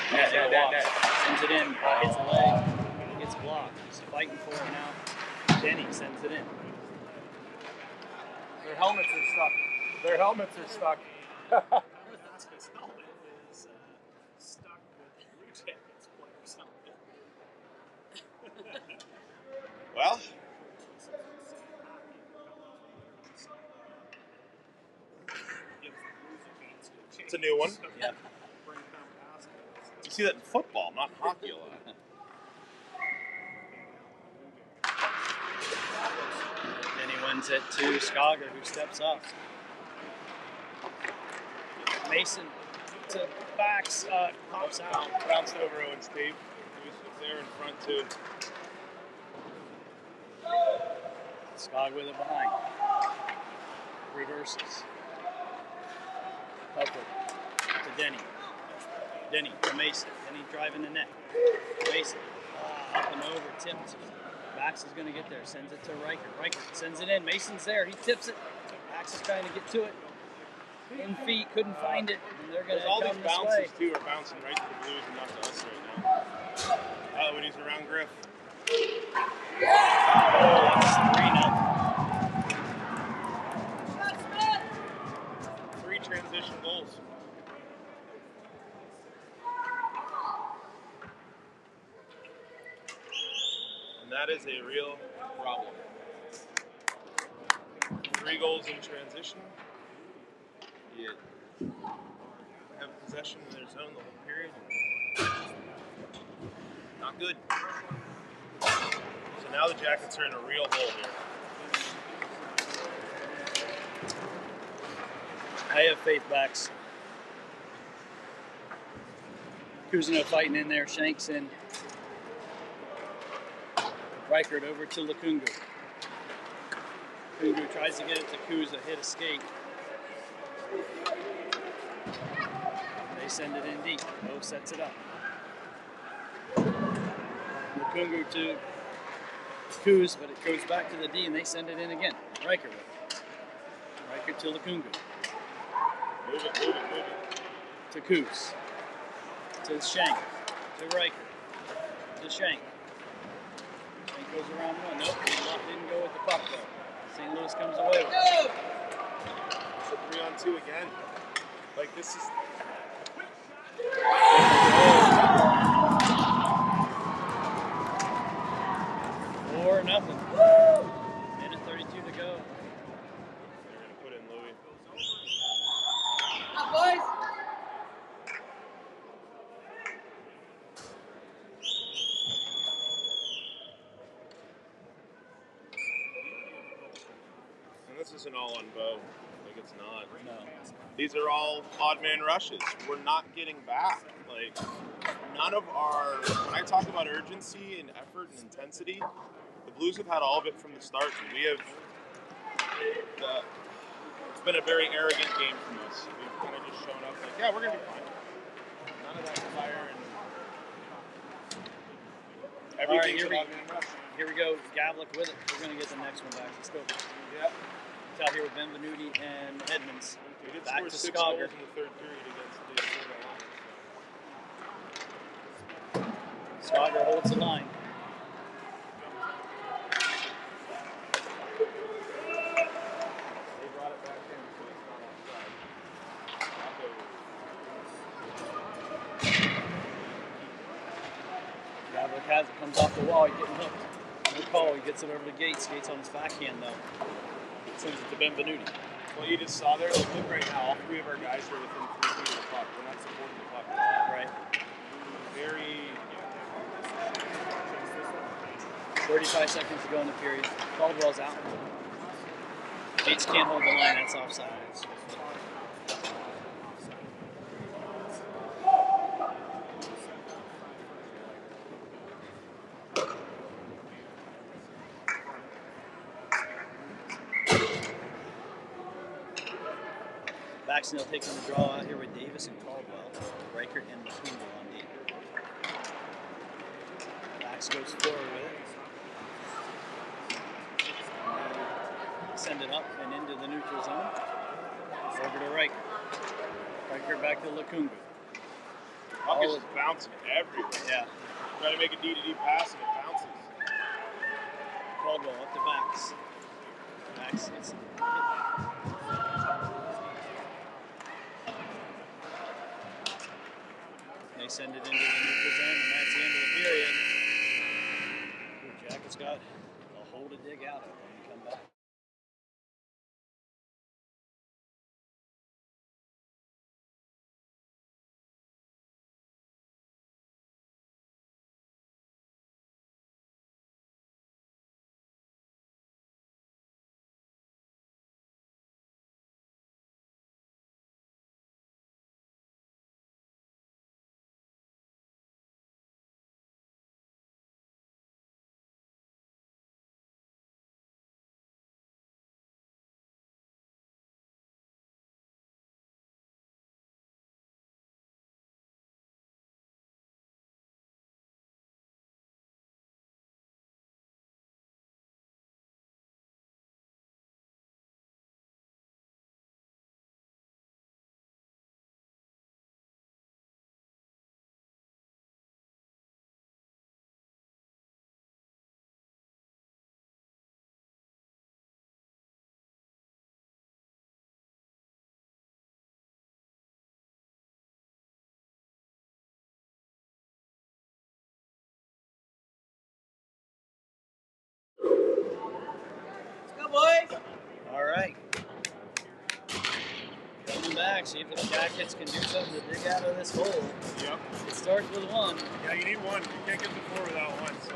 Sends it in. Hits the leg. Gets blocked. He's fighting for it now. Denny sends it in. Their helmets are stuck. Their helmets are stuck. His helmet is stuck with Blue Jackets players' helmet. Well, it's a new one. Yeah. You see that in football, not hockey a lot. Then he wins it to Skogger, who steps up. Mason to backs, pops out. Bounced over Owen's tape. He was there in front too. Skog with it behind. Reverses. Upward to Denny. Denny to Mason. Denny driving the net. Mason up and over, tipped. Bax is going to get there. Sends it to Reichert. Reichert sends it in. Mason's there. He tips it. Bax is trying to get to it. in feet, couldn't find it, and they're going to All come these this bounces way. too are bouncing right to the Blues and not to us right now. Oh, when he's around Griff. Oh, that's 3-0. 3 transition goals. And that is a real problem. 3 goals in transition. You have possession in their zone the whole period. Not good. So now the Jackets are in a real hole here. I have faith backs. Kuzino fighting in there, Shanks in. Reichert over to Lukungu. Lukungu tries to get it to Kuz, a hit escape. They send it in deep. Mo sets it up. Lukungu to Kuz, but it goes back to the D and they send it in again. Reichert with it. Reichert to Lukungu. Move it. To Kuz. To Shank. To Reichert. To Shank. Shank goes around one. Nope, he didn't go with the puck though. St. Louis comes away with it. It's a 3-on-2 again. Like this is. 4-0. Minute 32 to go. They're gonna put in Louis. Boys. And this isn't all on Bo. Like it's not. No. These are all odd man rushes. We're not getting back. Like none of our. When I talk about urgency and effort and intensity, the Blues have had all of it from the start. And we have. It's been a very arrogant game from us. We've kind of just shown up like, yeah, we're gonna be fine. None of that fire and. Everything's an odd man rush. Here we go. Gavlik with it. We're going to get the next one back. Let's go. Yeah. It's out here with Benvenuti and Edmonds. We did Back score to 6 Skager. goals in the third period against the Lions. Skager holds the line. They brought it back in, so it's not offside. Gavlik has it. Comes off the wall. He's getting hooked. No call. He gets it over to Gates. Gates on his backhand, though. Sends it to Benvenuti. Well, you just saw there, like, look right now, all 3 of our guys are within 3 feet of the puck. We're not supporting the puck. Right. Very. 35 seconds to go in the period. Caldwell's out. Gates can't hold the line. That's offside. Baxendale taking the draw out here with Davis and Caldwell. Reichert and Lukungu on D. Bax goes forward with it. Send it up and into the neutral zone. Over to Reichert. Reichert back to Lukungu. Puck is just bouncing everywhere. Yeah. Try to make a D-to-D pass and it bounces. Caldwell up to Bax. Bax gets They send it into the neutral zone, and that's the end of the period. Jackets got a hole to dig out of when we come back. back, see if the Jackets can do something to dig out of this hole. Yep. It starts with one. Yeah, you need one. You can't get to 4 without one. So,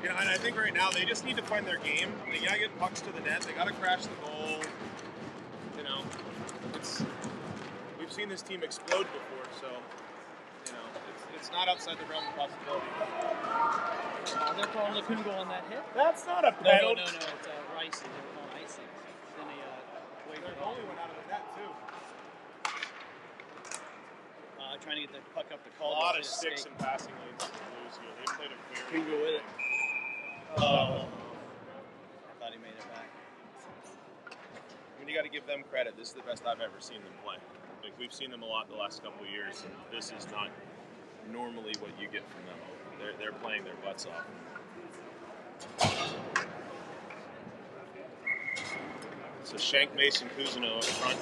you know, and I think right now they just need to find their game. They gotta get pucks to the net. They gotta crash the goal. You know, we've seen this team explode before, so you know it's not outside the realm of possibility. They're calling Lacungo on that hit. That's not a penalty. No. It's Ricey. They were calling icing. Then Their goalie went out of the net too. trying to get the puck up the A call. lot of sticks and passing lanes for the Blues here. They played a very Lacungo with it. I thought he made it back. I mean, you got to give them credit. This is the best I've ever seen them play. Like, we've seen them a lot the last couple of years, and this is not normally what you get from them. They're playing their butts off. So Shank, Mason, Cousineau up front.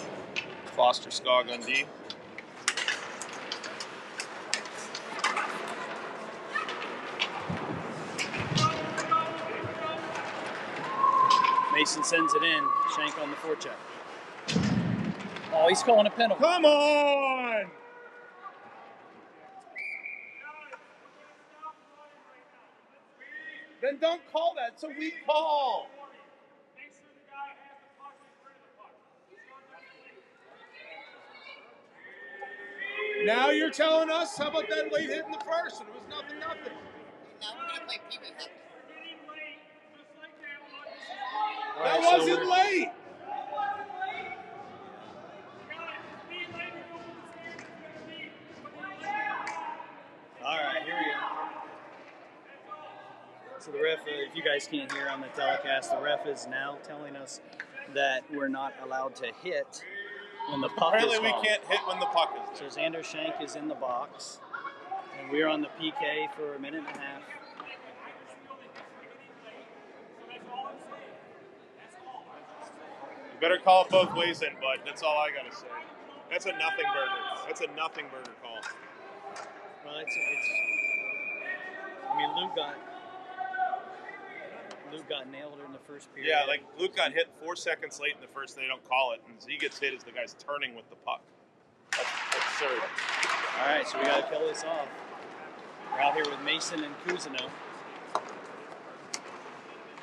Foster, Skog on D. Mason sends it in. Shank on the forecheck. Oh, he's calling a penalty. Come on! Then don't call that. It's a weak call. Now you're telling us, how about that late hit in the first? And it was nothing. Now we're going to play Pee Wee hockey. That wasn't late. All right, here we go. So the ref, if you guys can't hear on the telecast, the ref is now telling us that we're not allowed to hit when the puck Apparently is we gone. can't hit when the puck is So there. Xander Shank is in the box, and we're on the PK for a minute and a half. You better call it both ways then, bud. That's all I got to say. That's a nothing burger. That's a nothing burger call. Well, it's I mean, Luke got nailed in the first period. Yeah, like Luke got hit 4 seconds late in the first, and they don't call it. And he gets hit as the guy's turning with the puck. That's absurd. All right, so we got to kill this off. We're out here with Mason and Cousineau.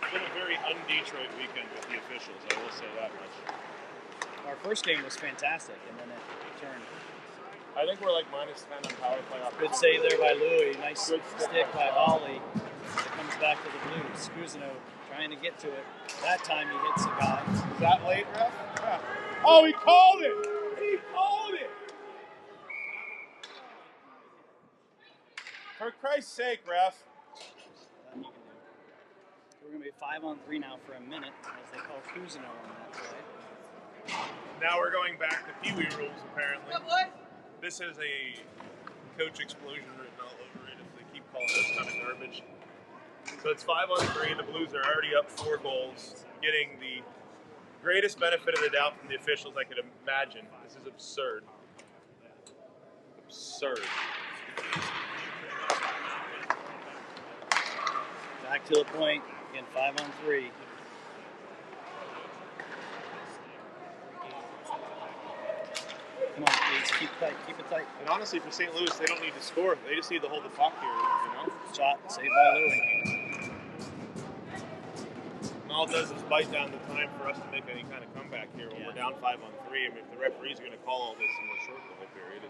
It's been a very un-Detroit weekend with the officials, I will say that much. Our first game was fantastic, and then it turned. I think we're like minus 10 on power play. Good save there by Louis. Nice stick by Holly. It comes back to the Blues. Cousineau trying to get to it. That time he hits the guy. Is that late, ref? Yeah. Oh, he called it! He called it! For Christ's sake, ref. Nothing you can do. We're going to be 5-on-3 now for a minute as they call Cousineau on that play. Now we're going back to Pee Wee rules, apparently. What? This has a coach explosion written all over it if they keep calling this kind of garbage. So it's 5-on-3. The Blues are already up 4 goals, getting the greatest benefit of the doubt from the officials I could imagine. This is absurd. Absurd. Back to the point. Again, 5-on-3. Come on, please. Keep it tight. Keep it tight. And honestly, for St. Louis, they don't need to score. They just need to hold the puck here, you know? Shot. Saved by Louis. And all it does is bite down the time for us to make any kind of comeback here when we're down 5-on-3. I mean, if the referees are going to call all this and we're short the whole period,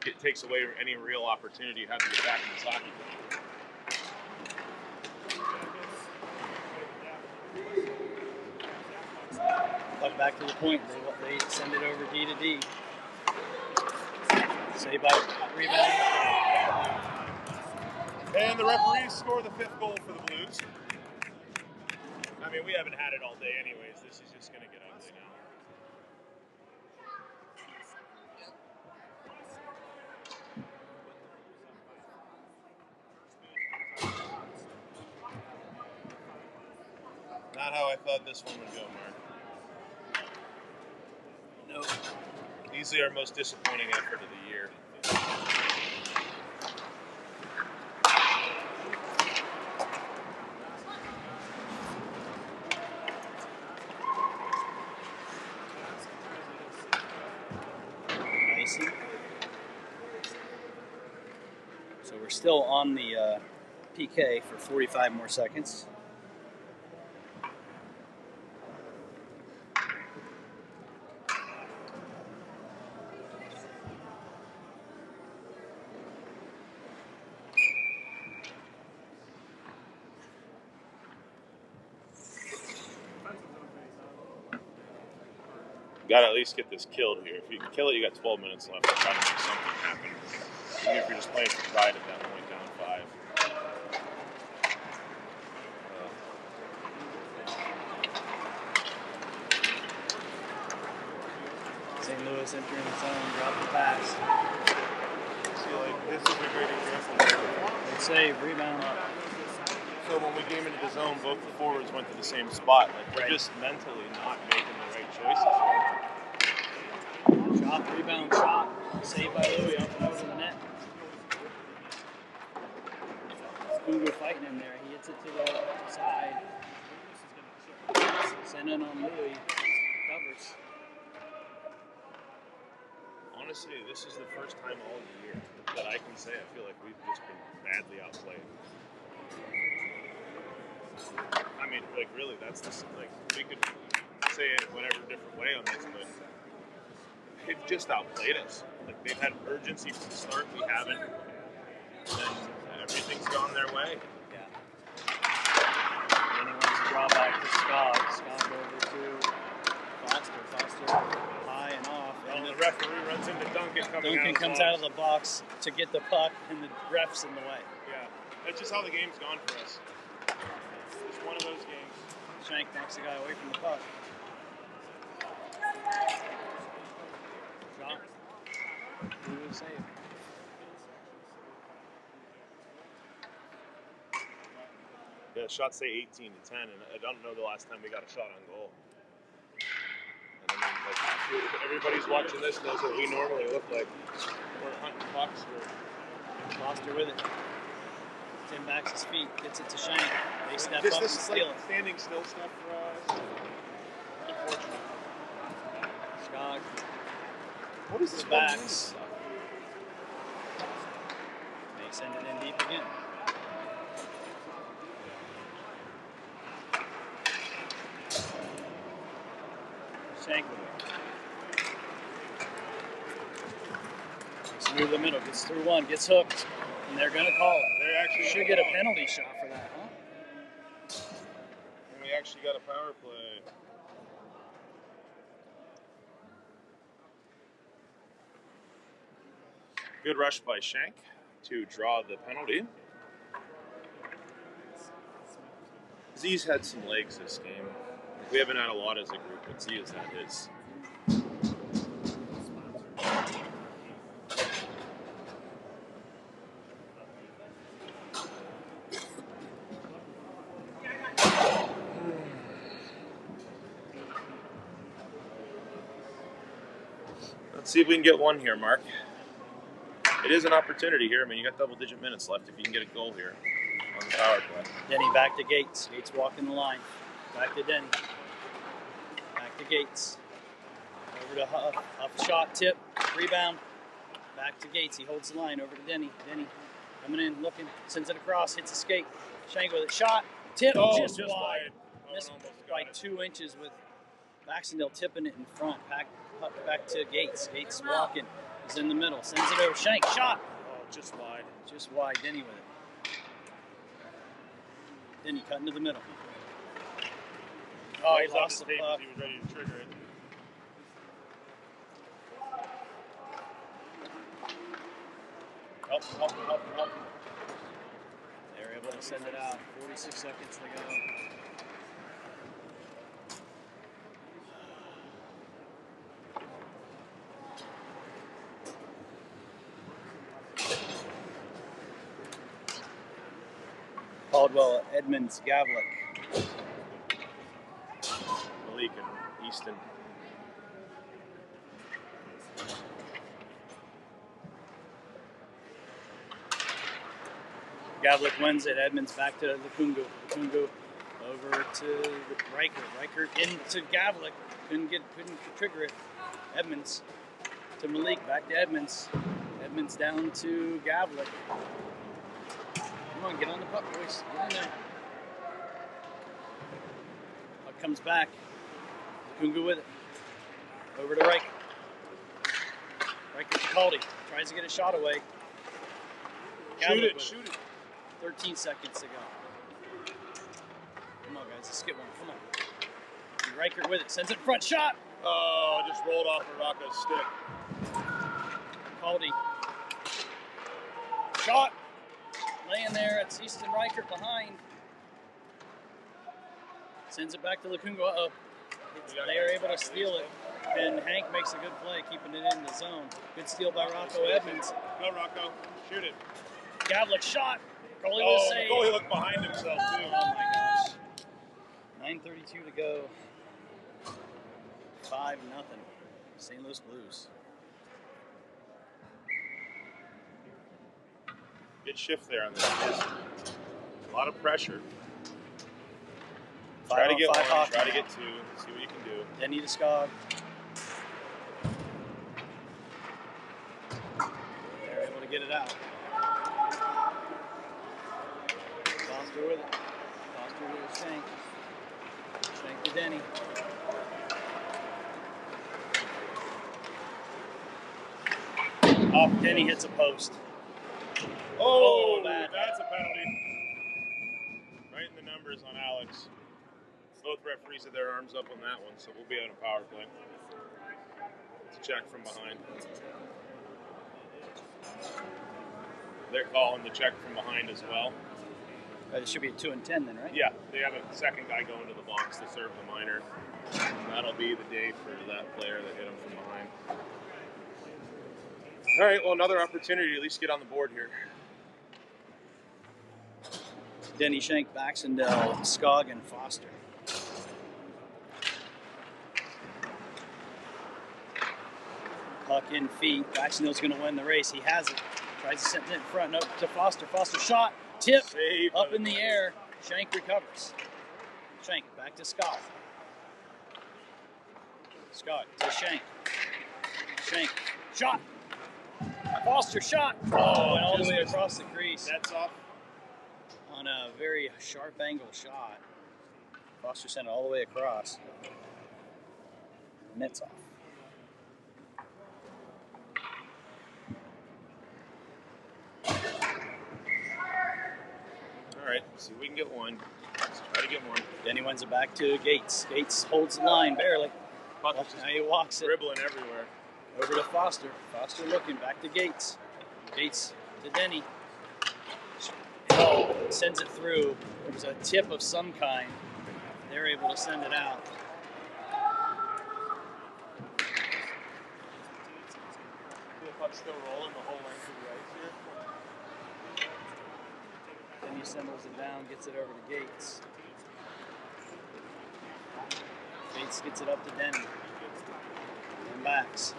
it takes away any real opportunity you have to get back in this hockey game. Puck back to the point. They send it over D to D. Saved by rebound. And the referees score the 5th goal for the Blues. I mean, we haven't had it all day anyways. This is just going to get ugly now. Not how I thought this one would go, Mark. No. Easily our most disappointing effort of the year. we're still on the PK for 45 more seconds. Got to at least get this killed here. If you can kill it, you got 12 minutes left to try to make something happen. Even if you're just playing for pride at that point, down 5. St. Louis entering the zone, drop the pass. See, like, this is a great example. Good save, rebound. So when we came into the zone, both the forwards went to the same spot. Like, we're Right. just mentally not making the right choices. Shot, rebound, shot. Saved by Louis off and over the net. Ugo fighting in there. He hits it to the side. Send it on Louis. Covers. Honestly, this is the first time all year that I can say I feel like we've just been badly outplayed. I mean, like, really, that's this, like, we could say it whatever different way on this, but they've just outplayed us. Like, they've had urgency from the start, we haven't, and everything's gone their way. Yeah. Then he wants to draw back to Scott. Scott over to Foster high and off. And the referee runs into Duncan coming Duncan out of the comes box. out of the box to get the puck, and the ref's in the way. Yeah, that's just how the game's gone for us. It's one of those games. Shank knocks the guy away from the puck. Shot. Who will save? Yeah, shots say 18 to 10, and I don't know the last time we got a shot on goal. And I mean, like, everybody's watching this knows what we normally look like. We're hunting pucks. Foster with it. Tim backs his feet, gets it to Shank. They step This up and is steal like it. standing still stuff for us. Unfortunate. Scott What is this backs. They send it in deep again. Shank with it. Through the middle, gets through one, gets hooked, and they're gonna call it. They actually Should get a penalty shot for that, huh? And we actually got a power play. Good rush by Shank to draw the penalty. Z's had some legs this game. We haven't had a lot as a group, but Z has had his. Let's see if we can get one here, Mark. It is an opportunity here. I mean, you got double-digit minutes left if you can get a goal here on the power play. Denny back to Gates. Gates walking the line. Back to Denny. Back to Gates. Over to Huff. Huff shot, tip, rebound. Back to Gates. He holds the line over to Denny. Denny coming in, looking, sends it across, hits a skate. Shank with it. Shot, tip, just wide. Missed by 2 inches with Baxendale tipping it in front. Back to Gates. Gates walking. He's in the middle. Sends it over. Shank. Shot. Oh, just wide. Just wide. Denny with it. Denny cutting to the middle. Oh, he lost the puck. He was ready to trigger it. Help. They were able to send it out. 46 seconds to go. Caldwell, Edmonds, Gavlik. Malik and Easton. Gavlik wins it. Edmonds back to Lukungu. Lukungu over to Riker. Riker into Gavlik. Couldn't trigger it. Edmonds to Malik. Back to Edmonds. Edmonds down to Gavlik. Come on, get on the puck, boys. Get in there. Puck comes back. Kungu with it. Over to Riker. Riker to Caldy. Tries to get a shot away. Shoot it, shoot it. 13 seconds to go. Come on, guys. Let's get one. Come on. And Riker with it. Sends it in front. Shot. Oh, just rolled off of Rocco's stick. Caldy. Shot. Laying there. It's Easton Riker behind. Sends it back to Lukungu. Uh-oh. They are able to steal it. And Hank makes a good play, keeping it in the zone. Good steal by Rocco Edmonds. Go, Rocco. Shoot it. Gavlik shot. Goalie Oh, was the saved. goalie looked behind himself, too. Oh, my gosh. 9:32 to go. 5-0. St. Louis Blues. Good shift there on this. A lot of pressure. Five Try to on get five one, hockey try to now. get two, see what you can do. Denny to Skog. They're able to get it out. Foster with it. Foster with Shank. Shank to Denny. Off, Denny hits a post. Oh, bad. that's a penalty. Right in the numbers on Alex. Both referees had their arms up on that one, so we'll be on a power play. It's a check from behind. They're calling the check from behind as well. It should be a 2 and 10 then, right? Yeah, they have a second guy going to the box to serve the minor. That'll be the day for that player that hit him from behind. All right, well, another opportunity to at least get on the board here. Denny, Shank, Baxendale, Skog, and Foster. Puck in feet. Baxendale's going to win the race. He has it. Tries to send it in front. Up to Foster. Foster shot. Tip. Save Up in the air. Shank recovers. Shank back to Scott. Scott to Shank. Shank. Shot. Foster shot. Oh, and all the way across the crease. That's off. On a very sharp angle shot. Foster sent it all the way across. Net's off. All right, see if we can get one. Let's try to get one. Denny wins it back to Gates. Gates holds the line barely. Puck is just Now he walks it dribbling everywhere. over to Foster. Foster looking back to Gates. Gates to Denny. Oh, sends it through. There was a tip of some kind. They're able to send it out. The puck's still rolling the whole length of the ice here. Denny symbols it down, gets it over to Gates. Gates gets it up to Denny. And backs.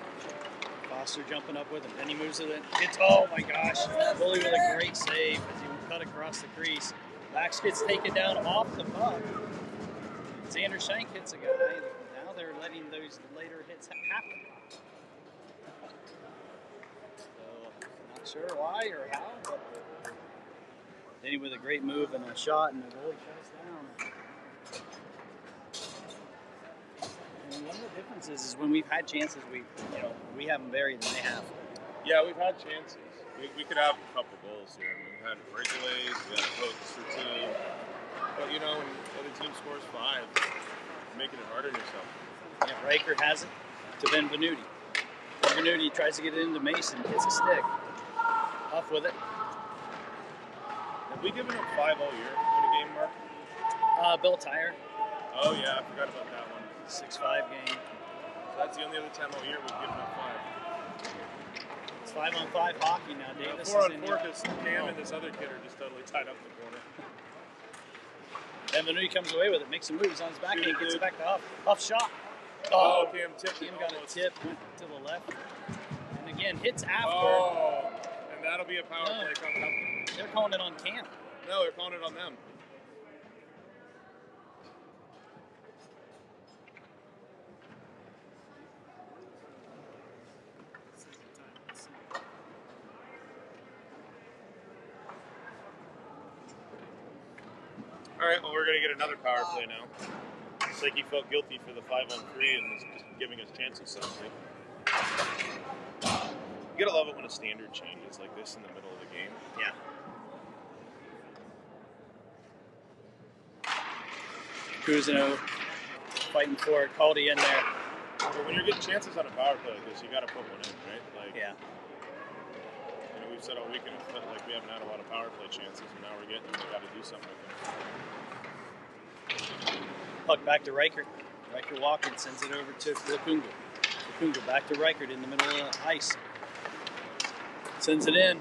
Foster jumping up with him. Denny moves it in. Oh my gosh. Bully with a great save as he cut across the crease. Backs gets taken down off the puck. Xander Shank hits a guy. Now they're letting those later hits happen. So, not sure why or how, but Denny with a great move and a shot, and the goalie shuts down. And one of the differences is when we've had chances, we have them buried than they have. Yeah, we've had chances. We could have a couple goals here. We've had breakaways, we had hooks for two. But you know, when the other team scores 5, you're making it harder on yourself. Yeah, Riker has it to Benvenuti. Benvenuti tries to get it into Mason, hits a stick. Off with it. Have we given up 5 all year in a game, Mark? Bill Tyer, Oh yeah, I forgot about that one. 6-5 game. So that's the only other time all year we've given up 5. It's 5-on-5 hockey now. Davis 4 is on in 4 there. because Cam and this other kid are just totally tied up in the corner. Benvenuti comes away with it, makes some moves on his backhand, Shoot, gets dude. it back to Huff shot. Oh, Cam tipped it. Cam got a almost. tip, went to the left, and again hits after. Oh, and that'll be a power No. play coming up. They're calling it on Cam. No, they're calling it on them. right, well, we're going to get another power play now. It's like he felt guilty for the 5-on-3 and was just giving us chances suddenly. You gotta love it when a standard changes like this in the middle of the game. Yeah. Cousineau fighting for it. Caldy in there. But when you're getting chances on a power play like this, you gotta put one in, right? Like, yeah. You know, we've said all weekend like we haven't had a lot of power play chances, and now we're getting them. We gotta do something with them. Puck back to Reichert. Reichert walking, sends it over to Lakunga. Lakunga back to Reichert in the middle of the ice. Sends it in.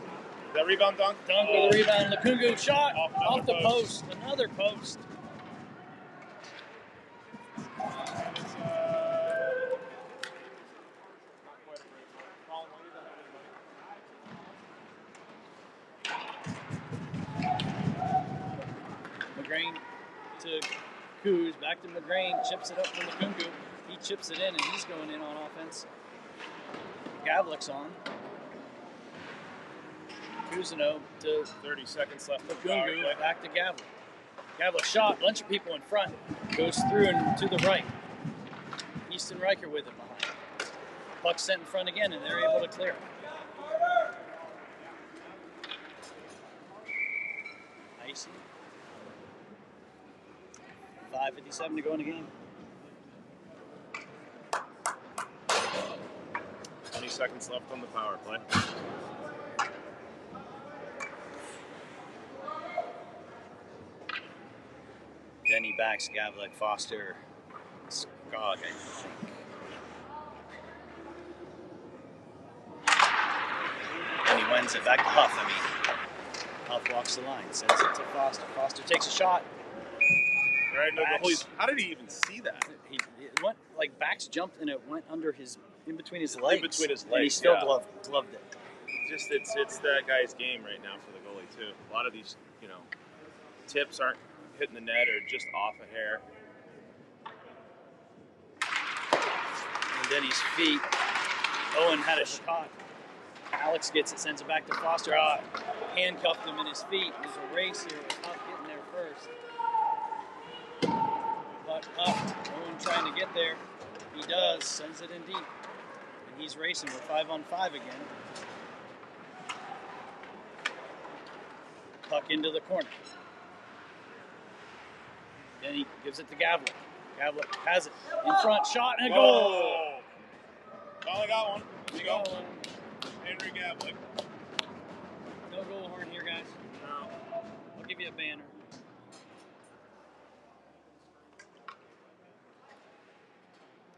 That rebound dunk? Dunk with a rebound. Lakunga shot off the post. Another post. McGrain to Coos, back to McGrain, chips it up for Lakunga. He chips it in, and he's going in on offense. Gavlik's on. Cousineau to 30 seconds left. Lakunga, back to Gavlik. Gavlik shot, bunch of people in front. Goes through and to the right. Easton Riker with it behind. Puck sent in front again, and they're able to clear it. Icy. 5:57 to go in the game. 20 seconds left on the power play. Denny backs Gavlik, Foster, Skog, I think. Denny wins it back to Huff, Huff walks the line, sends it to Foster. Foster takes a shot. Right, no, how did he even see that? It went, like, backs jumped and it went under his, in between his legs. In between his legs, and he still yeah. gloved it. Just, it's that guy's game right now for the goalie, too. A lot of these, you know, tips aren't hitting the net or just off a hair. And Denny's feet. Owen had a shot. Alex gets it, sends it back to Foster. Handcuffed him in his feet. There's a race here with Huff getting there first. But up, Owen trying to get there. He does, sends it in deep. And he's racing. We're 5-on-5 again. Puck into the corner. Then he gives it to Gavlik. Gavlik has it in front, shot and a goal. Finally got one. There you go. Henry Gavlik. No goal horn here, guys. No. I'll give you a banner.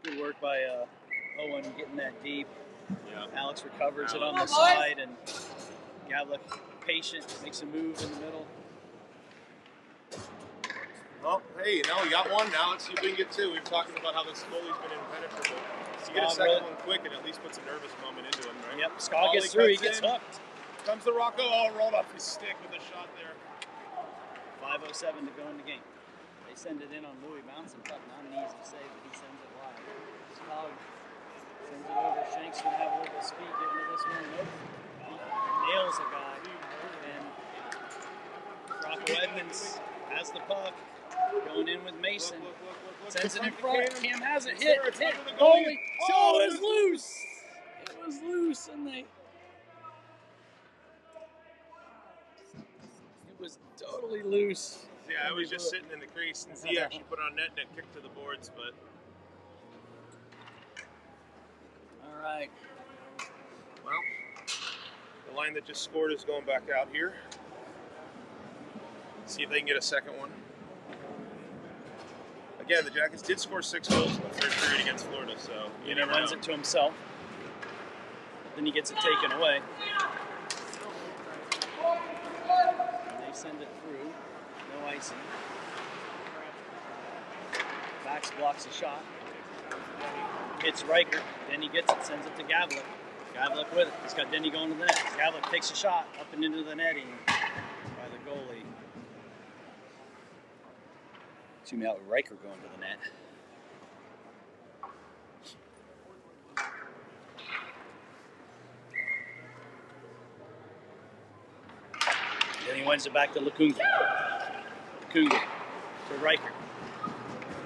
Good work by Owen getting that deep. Yeah. Alex recovers it on the side, and Gavlik patient, makes a move in the middle. Well, hey, now we got one. Now let's see if we can get two. We've talked about how this goalie's been impenetrable. So you get a second one quick and at least puts a nervous moment into him, right? Yep, Scott gets through. He gets hooked. Comes the Rocco. Oh, rolled off his stick with a shot there. 5:07 to go in the game. They send it in on Louis bouncing puck. Not an easy save, but he sends it wide. Scott sends it over. Shank's going to have a little bit of speed getting to this one. Nope. He nails a guy. And Rocco Edmonds has the puck. Going in with Mason. Look, Sends it in front. Cam has it. Hit the goalie. Oh, it was loose. It was loose, and it was totally loose. Yeah, I was just sitting in the crease, and Z actually put on net and it kicked to the boards, but. All right. Well, the line that just scored is going back out here. See if they can get a second one. Again, the Jackets did score 6 goals in the third period against Florida, so he runs it to himself. Then he gets it taken away. And they send it through. No icing. Bax blocks the shot. Hits Riker. Denny gets it, sends it to Gavlik. Gavlik with it. He's got Denny going to the net. Gavlik takes a shot up and into the netting by the goalie. Zoom out with Riker going to the net. Then he wins it back to Lakunga. Lakunga to Riker.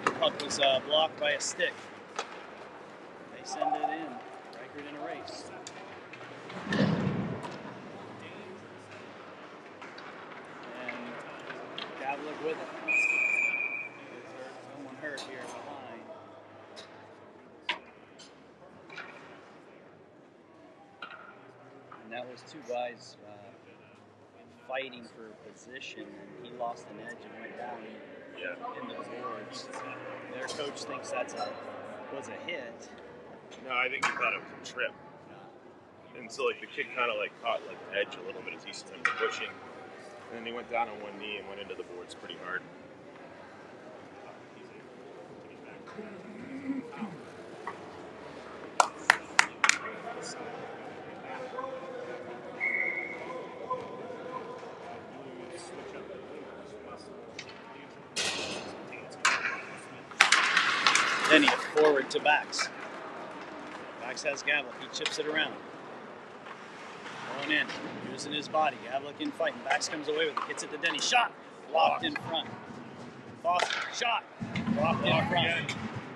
The puck was blocked by a stick. They send it in. Riker in a race. And Gavlik with it. Someone hurt here behind. And that was two guys fighting for position, and he lost an edge and went down into the boards. Their coach thinks was a hit. No, I think he thought it was a trip. And so like the kid kind of like caught like the edge a little bit as he started pushing. And then he went down on one knee and went into the boards pretty hard. Then he forward to Bax. Bax has Gavlik. He chips it around. Going in, using his body. Gavlik in fighting. Bax comes away with it. Gets it to Denny. Shot. Blocked in front. Foster. Shot. Blocked in front.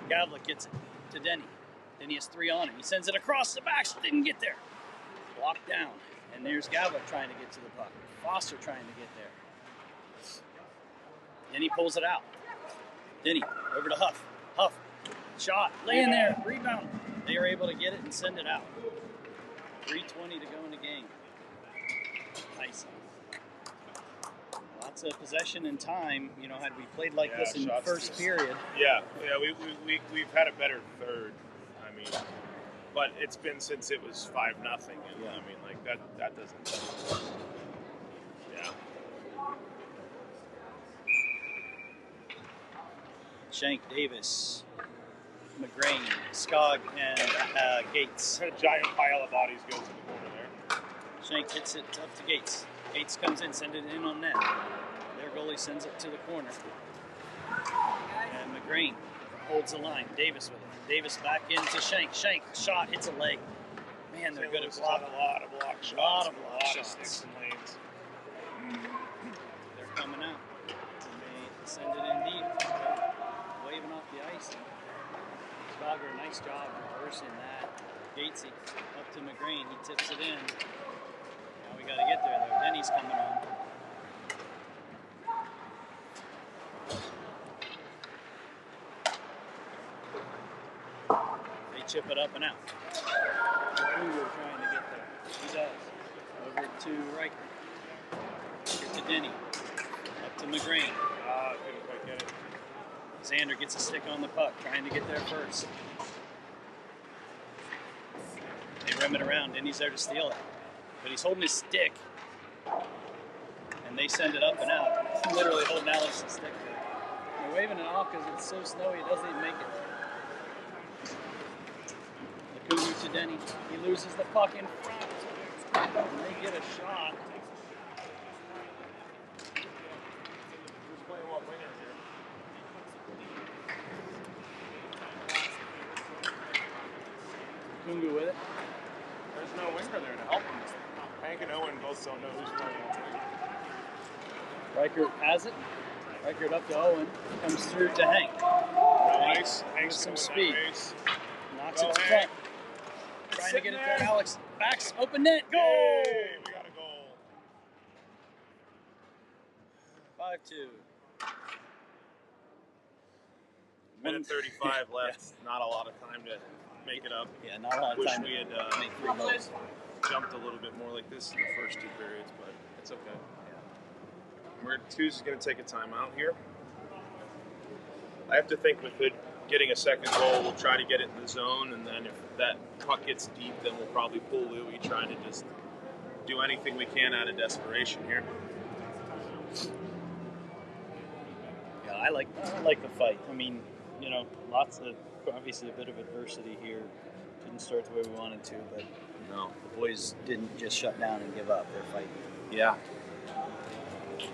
Gavlik gets it to Denny. Denny has 3 on him. He sends it across the Bax. Didn't get there. Blocked down. And there's Gavlik trying to get to the puck. Foster trying to get there. Denny pulls it out. Denny over to Huff. Huff. Shot, laying there, rebound. They are able to get it and send it out. 3:20 to go in the game. Nice. Lots of possession and time. You know, had we played like this in the first period. Yeah, we've had a better third. I mean, but it's been since it was 5-0, and I mean, like that doesn't. Yeah. Shank, Davis, McGrain, Skog, and Gates. A giant pile of bodies goes in the corner there. Shank hits it up to Gates. Gates comes in, sends it in on net. Their goalie sends it to the corner. And McGrain holds the line. Davis with it. Davis back into Shank. Shank, shot, hits a leg. Man, they're good at blocking. A lot of block shots. A lot of block shots. Sticks and lanes. They're coming out. And they send it in deep. Waving off the ice. Scogger, nice job reversing that. Gatesy up to McGrain. He tips it in. Now we got to get there, though. Denny's coming on. They chip it up and out. Kruger trying to get there. He does. Over to Riker. Riker to Denny. Up to McGrain. Couldn't quite get it. Xander gets a stick on the puck, trying to get there first. They rim it around, and he's there to steal it. But he's holding his stick. And they send it up and out. Literally holding Alex's stick there. They're waving it off because it's so snowy, it doesn't even make it. The Cougar to Denny. He loses the puck in front. And they get a shot. Who's playing what winger here? Kungu with it. There's no winger there to help him. Hank and Owen both don't know who's playing what winger. Riker has it. Riker up to Owen. Comes through to Hank. Nice. Hank's some going speed. that race. Knocks Go it to Hank. front. Trying to get it there. Alex backs. Open net. Goal! Hey, we got a goal. 5-2. Minute 35 left. Not a lot of time to make it up. Yeah, not a lot of Wish time we had to make 3 goals. jumped a little bit more like this in the first 2 periods, but it's okay. We're Two's going to take a timeout here. I have to think with it getting a second goal, we'll try to get it in the zone, and then if that puck gets deep, then we'll probably pull Louie, trying to just do anything we can out of desperation here. Yeah, I like the fight. I mean, you know, obviously a bit of adversity here. Didn't start the way we wanted to, but No. the boys didn't just shut down and give up. They're fighting. Yeah.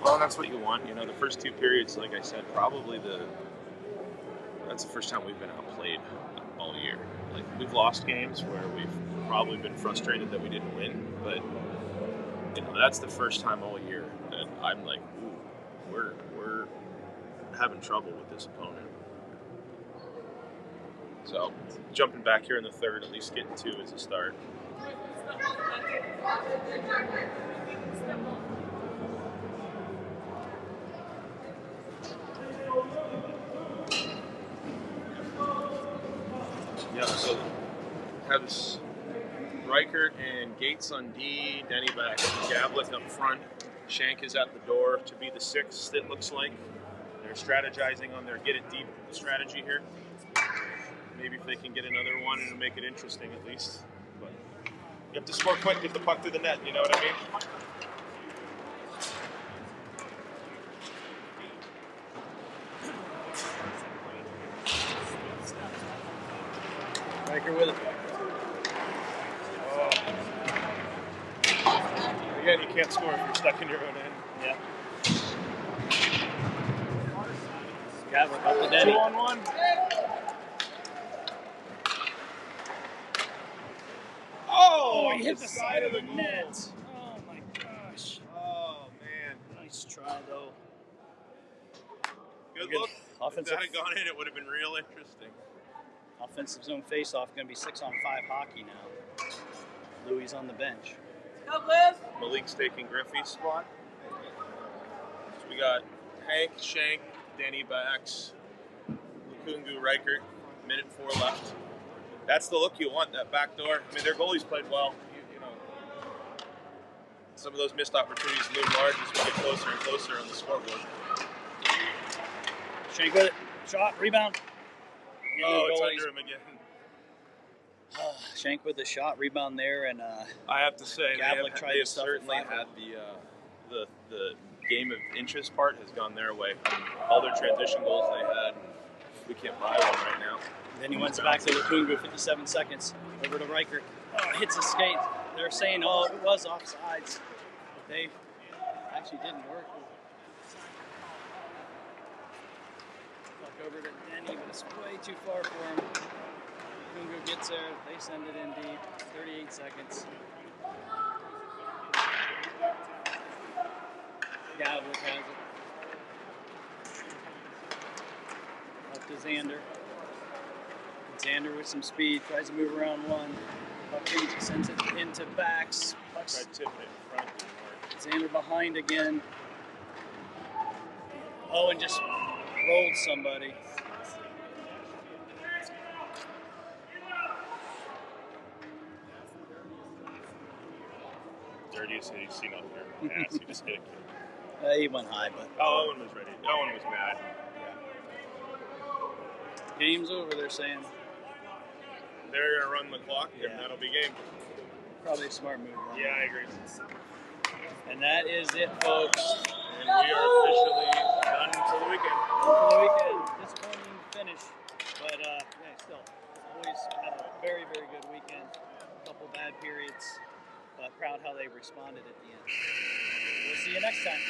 Well, that's what you want. You know, the first 2 periods, like I said, that's the first time we've been outplayed all year. Like, we've lost games where we've probably been frustrated that we didn't win, but, you know, that's the first time all year that I'm like, ooh, we're having trouble with this opponent. So, jumping back here in the third, at least getting 2 is a start. Yeah, so has Reichert and Gates on D, Denny back, Gavlik up front. Shank is at the door to be the 6th, it looks like. They're strategizing on their get it deep strategy here. Maybe if they can get another one, it'll make it interesting at least. But you have to score quick, get the puck through the net, you know what I mean? Reichert with it. Again, you can't score if you're stuck in your own end. Yeah. Gavlik up to Denny. 2-on-1. Oh, he hit the side of the net. Oh my gosh. Oh man. Nice try though. Good Good look. offensive- If that had gone in, it would have been real interesting. Offensive zone face-off, going to be 6-on-5 hockey now. Louis on the bench. Malik's taking Griffey's spot. So we got Hank, Shank, Denny backs, Lukungu, Reichert, minute 4 left. That's the look you want, that back door. I mean, their goalies played well. You know, some of those missed opportunities loom large as we get closer and closer on the scoreboard. Shank with it. Shot, rebound. Oh, it's Goalies. under him again. Shank with the shot, rebound there, and I have to say, Gavlik tried they to have stuff it certainly 5-0. had the game of interest part has gone their way. All their transition goals they had, we can't buy one right now. then he went back to Lukungu, 57 seconds, over to Reichert. Oh, hits his skate. They're saying, oh, it was offsides. But they actually didn't work. Puck over to Denny, but it's way too far for him. Lukungu gets there. They send it in deep. 38 seconds. Gavlik has it. Up to Xander. Xander with some speed, tries to move around one. Puck sends it into backs. Puck's Tried tipping it in front. Didn't work. Xander behind again. Oh, and just rolled somebody. Dirtiest hit he's seen up here. Ass, he just hit a kid. He went high, but Owen was ready. Owen was mad. game's over, they're saying. They're going to run the clock, Yeah. and that'll be game. Probably a smart move. Huh? Yeah, I agree. And that is it, folks. And we are officially done for the weekend. For the weekend, disappointing finish, but yeah, still, always had a very, very good weekend. A couple bad periods, but proud how they responded at the end. We'll see you next time.